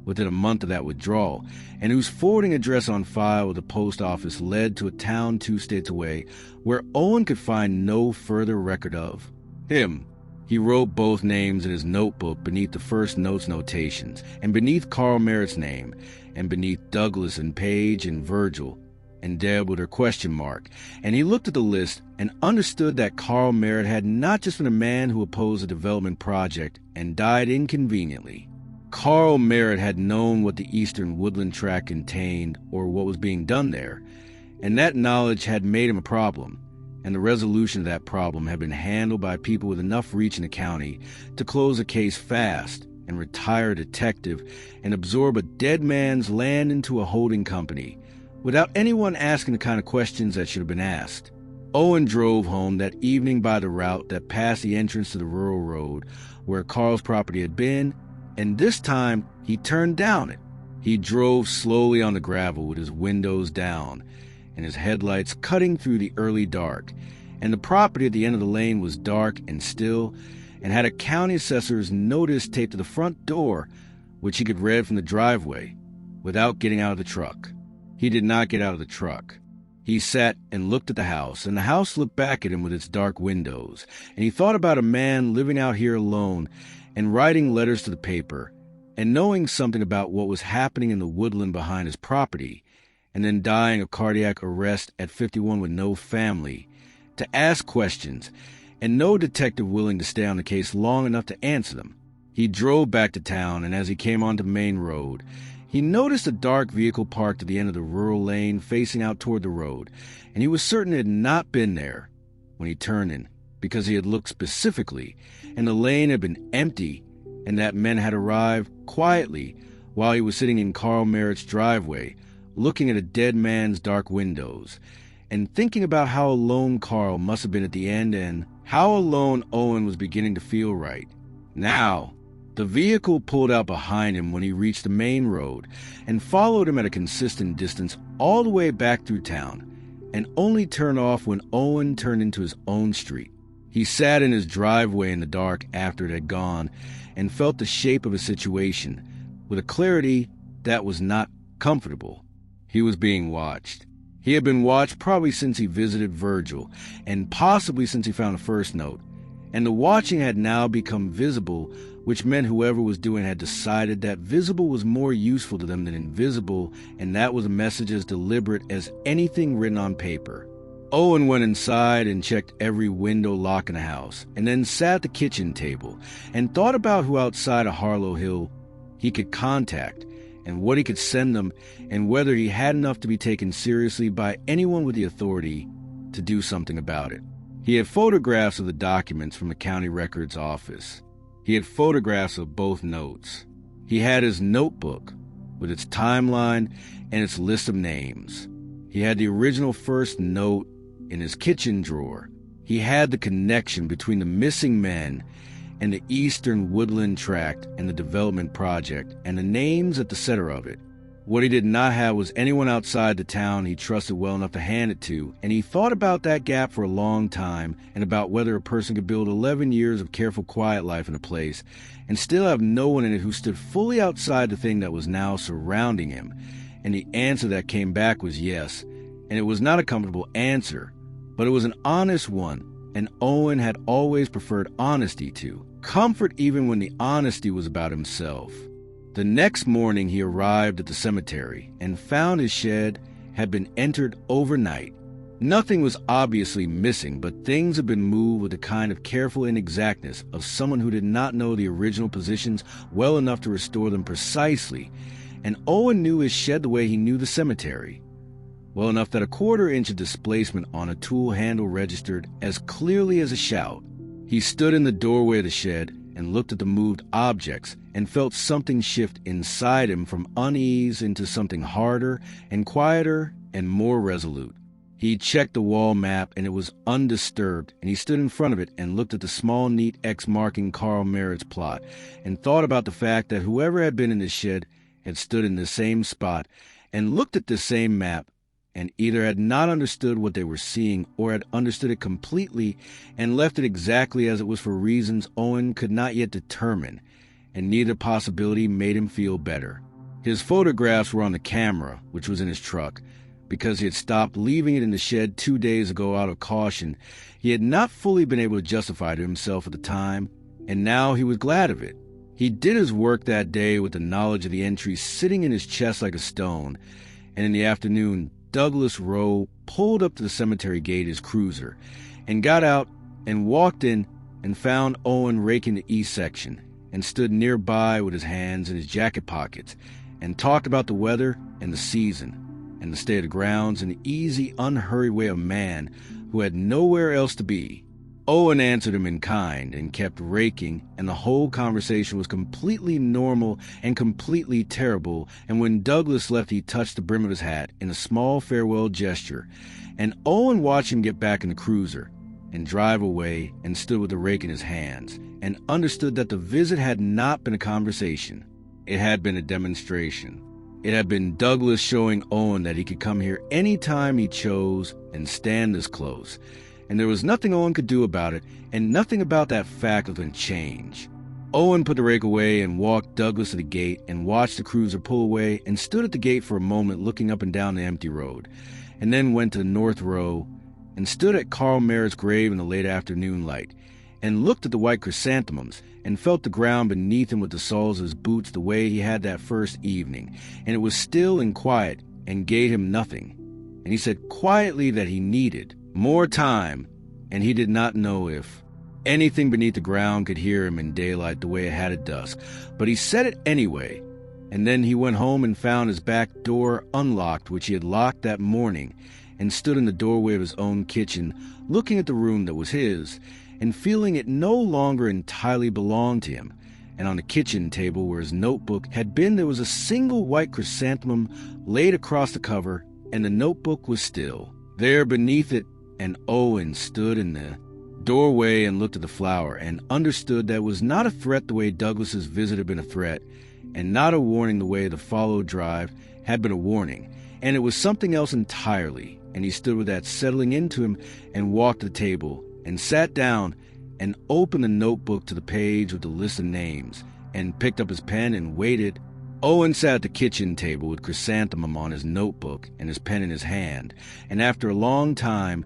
within a month of that withdrawal, and whose forwarding address on file with the post office led to a town 2 states away where Owen could find no further record of him. He wrote both names in his notebook beneath the first note's notations, and beneath Carl Merritt's name, and beneath Douglas and Page and Virgil, and Deb with her question mark, and he looked at the list and understood that Carl Merritt had not just been a man who opposed a development project and died inconveniently. Carl Merritt had known what the eastern woodland tract contained or what was being done there, and that knowledge had made him a problem, and the resolution of that problem had been handled by people with enough reach in the county to close a case fast and retire a detective and absorb a dead man's land into a holding company without anyone asking the kind of questions that should have been asked. Owen drove home that evening by the route that passed the entrance to the rural road where Carl's property had been, and this time he turned down it. He drove slowly on the gravel with his windows down and his headlights cutting through the early dark, and the property at the end of the lane was dark and still and had a county assessor's notice taped to the front door, which he could read from the driveway without getting out of the truck. He did not get out of the truck. He sat and looked at the house, and the house looked back at him with its dark windows, and he thought about a man living out here alone and writing letters to the paper, and knowing something about what was happening in the woodland behind his property, and then dying of cardiac arrest at 51 with no family, to ask questions, and no detective willing to stay on the case long enough to answer them. He drove back to town, and as he came onto the main road, he noticed a dark vehicle parked at the end of the rural lane facing out toward the road, and he was certain it had not been there when he turned in, because he had looked specifically, and the lane had been empty, and that men had arrived quietly while he was sitting in Carl Merritt's driveway, looking at a dead man's dark windows, and thinking about how alone Carl must have been at the end and how alone Owen was beginning to feel right now. The vehicle pulled out behind him when he reached the main road and followed him at a consistent distance all the way back through town, and only turned off when Owen turned into his own street. He sat in his driveway in the dark after it had gone and felt the shape of a situation with a clarity that was not comfortable. He was being watched. He had been watched probably since he visited Virgil, and possibly since he found the first note, and the watching had now become visible, which meant whoever was doing had decided that visible was more useful to them than invisible, and that was a message as deliberate as anything written on paper. Owen went inside and checked every window lock in the house, and then sat at the kitchen table and thought about who outside of Harlow Hill he could contact and what he could send them, and whether he had enough to be taken seriously by anyone with the authority to do something about it. He had photographs of the documents from the county records office. He had photographs of both notes. He had his notebook with its timeline and its list of names. He had the original first note in his kitchen drawer. He had the connection between the missing men and the Eastern Woodland Tract and the development project, and the names at the center of it. What he did not have was anyone outside the town he trusted well enough to hand it to, and he thought about that gap for a long time and about whether a person could build 11 years of careful, quiet life in a place and still have no one in it who stood fully outside the thing that was now surrounding him. And the answer that came back was yes, and it was not a comfortable answer, but it was an honest one, and Owen had always preferred honesty to comfort, even when the honesty was about himself. The next morning he arrived at the cemetery and found his shed had been entered overnight. Nothing was obviously missing, but things had been moved with a kind of careful inexactness of someone who did not know the original positions well enough to restore them precisely, and Owen knew his shed the way he knew the cemetery, well enough that a 1/4 inch of displacement on a tool handle registered as clearly as a shout. He stood in the doorway of the shed and looked at the moved objects and felt something shift inside him from unease into something harder and quieter and more resolute. He checked the wall map and it was undisturbed, and he stood in front of it and looked at the small neat X marking Carl Merritt's plot and thought about the fact that whoever had been in this shed had stood in the same spot and looked at the same map and either had not understood what they were seeing or had understood it completely and left it exactly as it was for reasons Owen could not yet determine, and neither possibility made him feel better. His photographs were on the camera, which was in his truck, because he had stopped leaving it in the shed 2 days ago out of caution. He had not fully been able to justify to himself at the time, and now he was glad of it. He did his work that day with the knowledge of the entries sitting in his chest like a stone, and in the afternoon Douglas Rowe pulled up to the cemetery gate his cruiser and got out and walked in and found Owen raking the east section and stood nearby with his hands in his jacket pockets and talked about the weather and the season and the state of the grounds in the easy, unhurried way of a man who had nowhere else to be. Owen answered him in kind and kept raking, and the whole conversation was completely normal and completely terrible, and when Douglas left he touched the brim of his hat in a small farewell gesture, and Owen watched him get back in the cruiser and drive away and stood with the rake in his hands and understood that the visit had not been a conversation. It had been a demonstration. It had been Douglas showing Owen that he could come here any time he chose and stand this close, and there was nothing Owen could do about it, and nothing about that fact was going to change. Owen put the rake away and walked Douglas to the gate and watched the cruiser pull away and stood at the gate for a moment looking up and down the empty road, and then went to the north row and stood at Carl Merritt's grave in the late afternoon light and looked at the white chrysanthemums and felt the ground beneath him with the soles of his boots the way he had that first evening, and it was still and quiet and gave him nothing, and he said quietly that he needed more time, and he did not know if anything beneath the ground could hear him in daylight the way it had at dusk, but he said it anyway. And then he went home and found his back door unlocked, which he had locked that morning, and stood in the doorway of his own kitchen, looking at the room that was his, and feeling it no longer entirely belonged to him. And on the kitchen table where his notebook had been there was a single white chrysanthemum laid across the cover, and the notebook was still there beneath it. And Owen stood in the doorway and looked at the flower and understood that it was not a threat the way Douglas's visit had been a threat, and not a warning the way the followed drive had been a warning, and it was something else entirely. And he stood with that settling into him and walked to the table and sat down and opened the notebook to the page with the list of names and picked up his pen and waited. Owen sat at the kitchen table with chrysanthemum on his notebook and his pen in his hand, and after a long time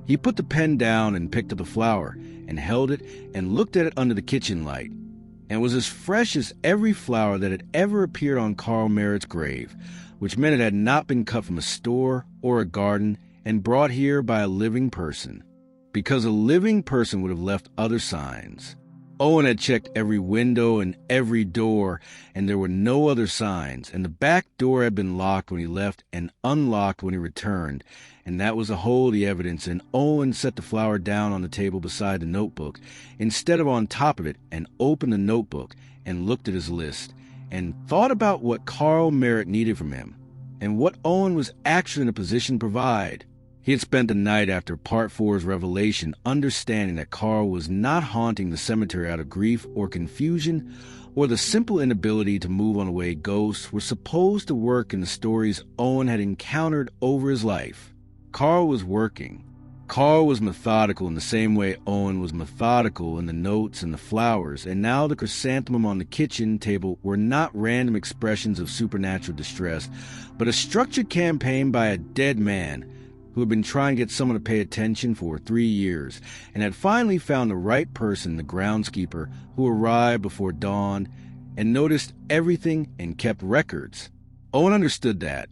he put the pen down and picked up the flower and held it and looked at it under the kitchen light, and it was as fresh as every flower that had ever appeared on Carl Merritt's grave, which meant it had not been cut from a store or a garden, and brought here by a living person, because a living person would have left other signs. Owen had checked every window and every door, and there were no other signs, and the back door had been locked when he left and unlocked when he returned, and that was the whole of the evidence. And Owen set the flower down on the table beside the notebook instead of on top of it, and opened the notebook and looked at his list and thought about what Carl Merritt needed from him and what Owen was actually in a position to provide. He had spent the night after Part 4's revelation understanding that Carl was not haunting the cemetery out of grief or confusion or the simple inability to move on the way ghosts were supposed to work in the stories Owen had encountered over his life. Carl was working. Carl was methodical in the same way Owen was methodical in the notes and the flowers, and now the chrysanthemum on the kitchen table were not random expressions of supernatural distress, but a structured campaign by a dead man who had been trying to get someone to pay attention for 3 years, and had finally found the right person, the groundskeeper, who arrived before dawn and noticed everything and kept records. Owen understood that,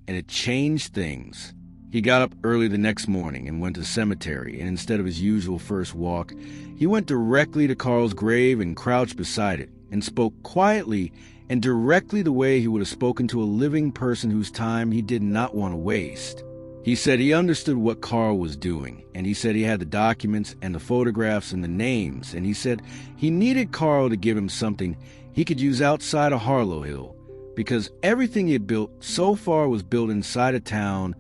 and it changed things. He got up early the next morning and went to the cemetery, and instead of his usual first walk, he went directly to Carl's grave and crouched beside it, and spoke quietly and directly the way he would have spoken to a living person whose time he did not want to waste. He said he understood what Carl was doing, and he said he had the documents and the photographs and the names, and he said he needed Carl to give him something he could use outside of Harlow Hill, because everything he had built so far was built inside a town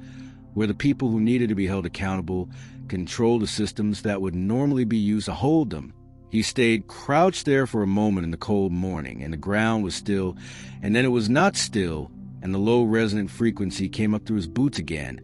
where the people who needed to be held accountable controlled the systems that would normally be used to hold them. He stayed crouched there for a moment in the cold morning, and the ground was still, and then it was not still, and the low resonant frequency came up through his boots again,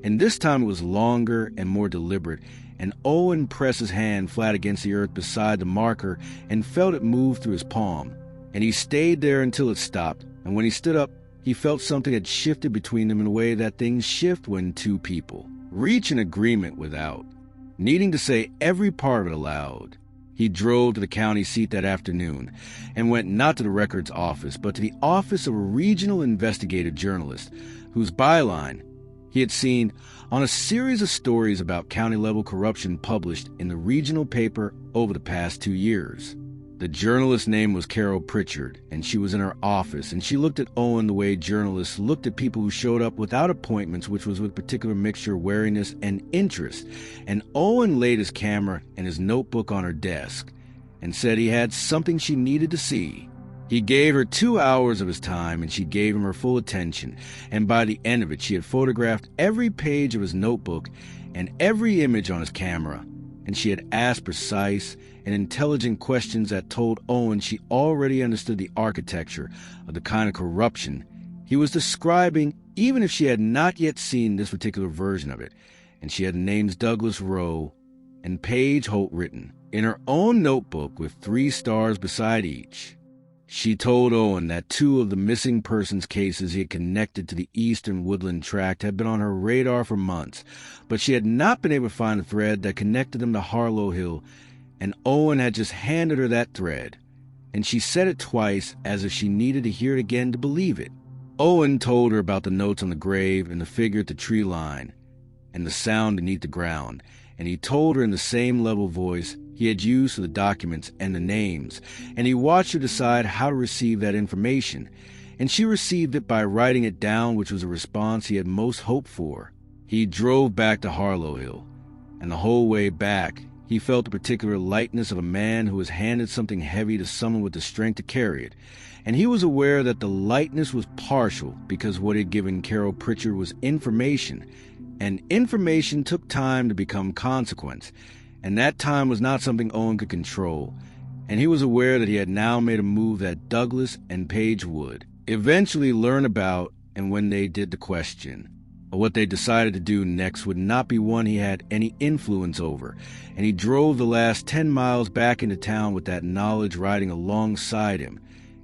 and this time it was longer and more deliberate, and Owen pressed his hand flat against the earth beside the marker and felt it move through his palm, and he stayed there until it stopped, and when he stood up, he felt something had shifted between them in a way that things shift when two people reach an agreement without needing to say every part of it aloud. He drove to the county seat that afternoon and went not to the records office, but to the office of a regional investigative journalist whose byline he had seen on a series of stories about county-level corruption published in the regional paper over the past 2 years. The journalist's name was Carol Pritchard, and she was in her office, and she looked at Owen the way journalists looked at people who showed up without appointments, which was with a particular mixture of wariness and interest. And Owen laid his camera and his notebook on her desk and said he had something she needed to see. He gave her 2 hours of his time, and she gave him her full attention, and by the end of it, she had photographed every page of his notebook and every image on his camera, and she had asked precise and intelligent questions that told Owen she already understood the architecture of the kind of corruption he was describing, even if she had not yet seen this particular version of it, and she had the names Douglas Rowe and Paige Holt written in her own notebook with 3 stars beside each. She told Owen that 2 of the missing persons cases he had connected to the Eastern Woodland Tract had been on her radar for months, but she had not been able to find a thread that connected them to Harlow Hill, and Owen had just handed her that thread, and she said it twice as if she needed to hear it again to believe it. Owen told her about the notes on the grave and the figure at the tree line and the sound beneath the ground, and he told her in the same level voice he had used for the documents and the names, and he watched her decide how to receive that information, and she received it by writing it down, which was a response he had most hoped for. He drove back to Harlow Hill, and the whole way back he felt the particular lightness of a man who has handed something heavy to someone with the strength to carry it, and he was aware that the lightness was partial because what he had given Carol Pritchard was information, and information took time to become consequence, and that time was not something Owen could control, and he was aware that he had now made a move that Douglas and Paige would eventually learn about, and when they did the question, or what they decided to do next would not be one he had any influence over, and he drove the last 10 miles back into town with that knowledge riding alongside him,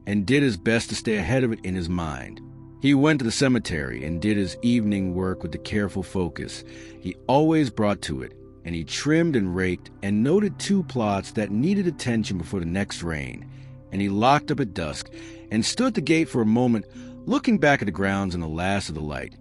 and did his best to stay ahead of it in his mind. He went to the cemetery and did his evening work with the careful focus he always brought to it, and he trimmed and raked and noted 2 plots that needed attention before the next rain, and he locked up at dusk and stood at the gate for a moment, looking back at the grounds in the last of the light.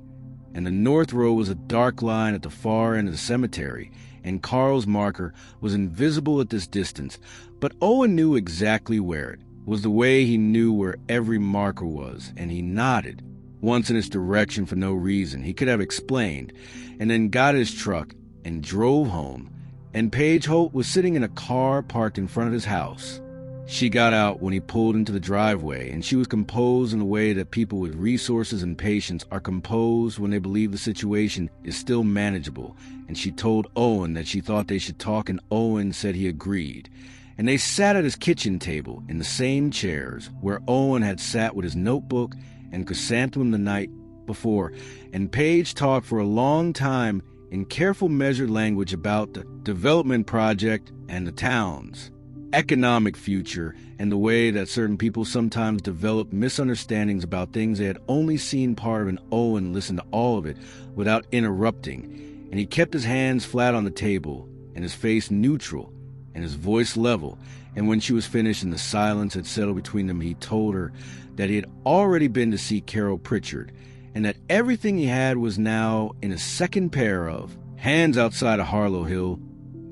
and the north row was a dark line at the far end of the cemetery, and Carl's marker was invisible at this distance, but Owen knew exactly where it was, the way he knew where every marker was, and he nodded once in its direction for no reason he could have explained, and then got his truck and drove home, and Paige Holt was sitting in a car parked in front of his house. She got out when he pulled into the driveway, and she was composed in a way that people with resources and patience are composed when they believe the situation is still manageable, and she told Owen that she thought they should talk, and Owen said he agreed. And they sat at his kitchen table in the same chairs where Owen had sat with his notebook and chrysanthemum the night before, and Paige talked for a long time in careful measured language about the development project and the town's economic future, and the way that certain people sometimes develop misunderstandings about things they had only seen part of, and Owen listened to all of it without interrupting, and he kept his hands flat on the table and his face neutral and his voice level, and when she was finished and the silence had settled between them, he told her that he had already been to see Carol Pritchard, and that everything he had was now in a second pair of hands outside of Harlow Hill,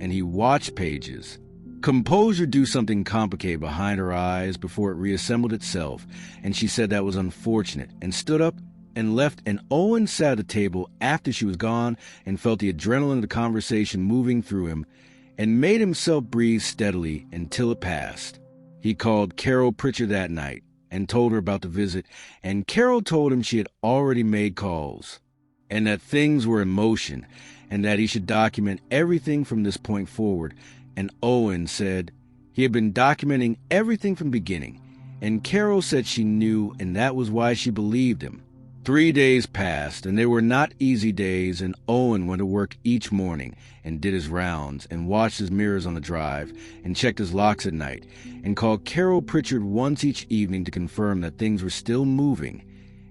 and he watched Paige's composure do something complicated behind her eyes before it reassembled itself, and she said that was unfortunate, and stood up and left, and Owen sat at the table after she was gone and felt the adrenaline of the conversation moving through him, and made himself breathe steadily until it passed. He called Carol Pritchard that night and told her about the visit, and Carol told him she had already made calls, and that things were in motion, and that he should document everything from this point forward. And Owen said he had been documenting everything from the beginning, and Carol said she knew, and that was why she believed him. 3 days passed, and they were not easy days, and Owen went to work each morning and did his rounds and washed his mirrors on the drive and checked his locks at night and called Carol Pritchard once each evening to confirm that things were still moving,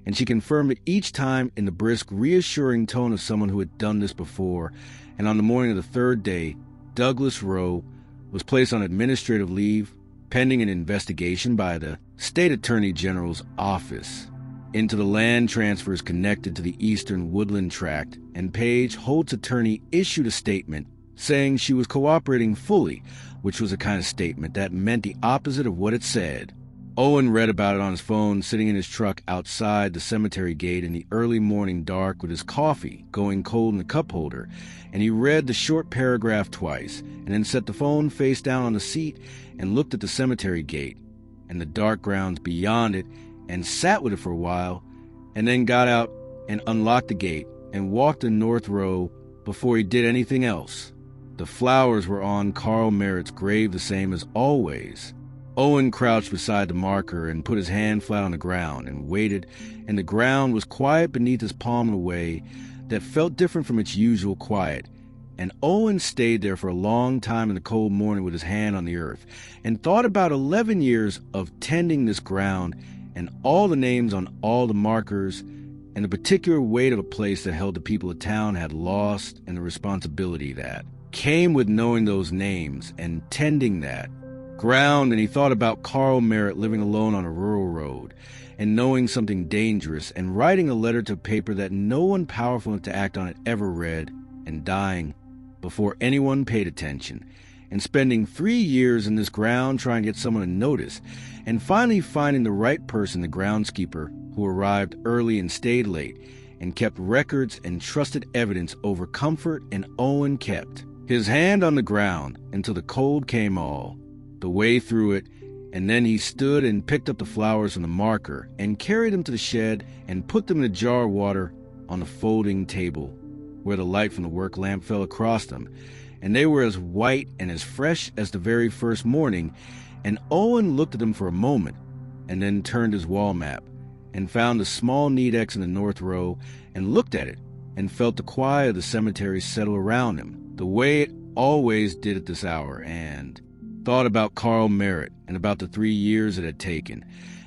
and she confirmed it each time in the brisk, reassuring tone of someone who had done this before. And on the morning of the third day, Douglas Rowe was placed on administrative leave pending an investigation by the State Attorney General's office into the land transfers connected to the Eastern Woodland Tract, and Paige Holt's attorney issued a statement saying she was cooperating fully, which was a kind of statement that meant the opposite of what it said. Owen read about it on his phone, sitting in his truck outside the cemetery gate in the early morning dark with his coffee going cold in the cup holder, and he read the short paragraph twice, and then set the phone face down on the seat and looked at the cemetery gate and the dark grounds beyond it and sat with it for a while, and then got out and unlocked the gate and walked the north row before he did anything else. The flowers were on Carl Merritt's grave the same as always. Owen crouched beside the marker and put his hand flat on the ground and waited, and the ground was quiet beneath his palm in a way that felt different from its usual quiet. And Owen stayed there for a long time in the cold morning with his hand on the earth and thought about 11 years of tending this ground and all the names on all the markers and the particular weight of a place that held the people of town had lost, and the responsibility that came with knowing those names and tending that ground. And he thought about Carl Merritt living alone on a rural road and knowing something dangerous and writing a letter to paper that no one powerful enough to act on it ever read, and dying before anyone paid attention, and spending 3 years in this ground trying to get someone to notice, and finally finding the right person, the groundskeeper, who arrived early and stayed late and kept records and trusted evidence over comfort. And Owen kept his hand on the ground until the cold came all the way through it, and then he stood and picked up the flowers from the marker and carried them to the shed and put them in a jar of water on the folding table where the light from the work lamp fell across them, and they were as white and as fresh as the very first morning. And Owen looked at them for a moment and then turned his wall map and found a small neat X in the north row and looked at it and felt the quiet of the cemetery settle around him the way it always did at this hour, and thought about Carl Merritt and about the 3 years it had taken,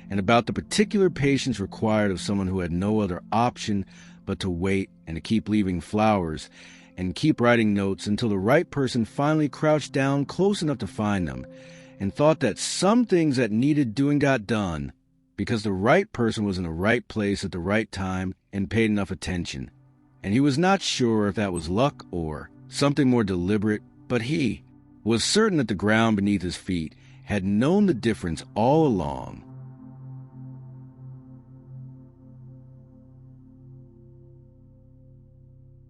and about the particular patience required of someone who had no other option but to wait and to keep leaving flowers and keep writing notes until the right person finally crouched down close enough to find them, and thought that some things that needed doing got done because the right person was in the right place at the right time and paid enough attention. and he was not sure if that was luck or something more deliberate, but he was certain that the ground beneath his feet had known the difference all along,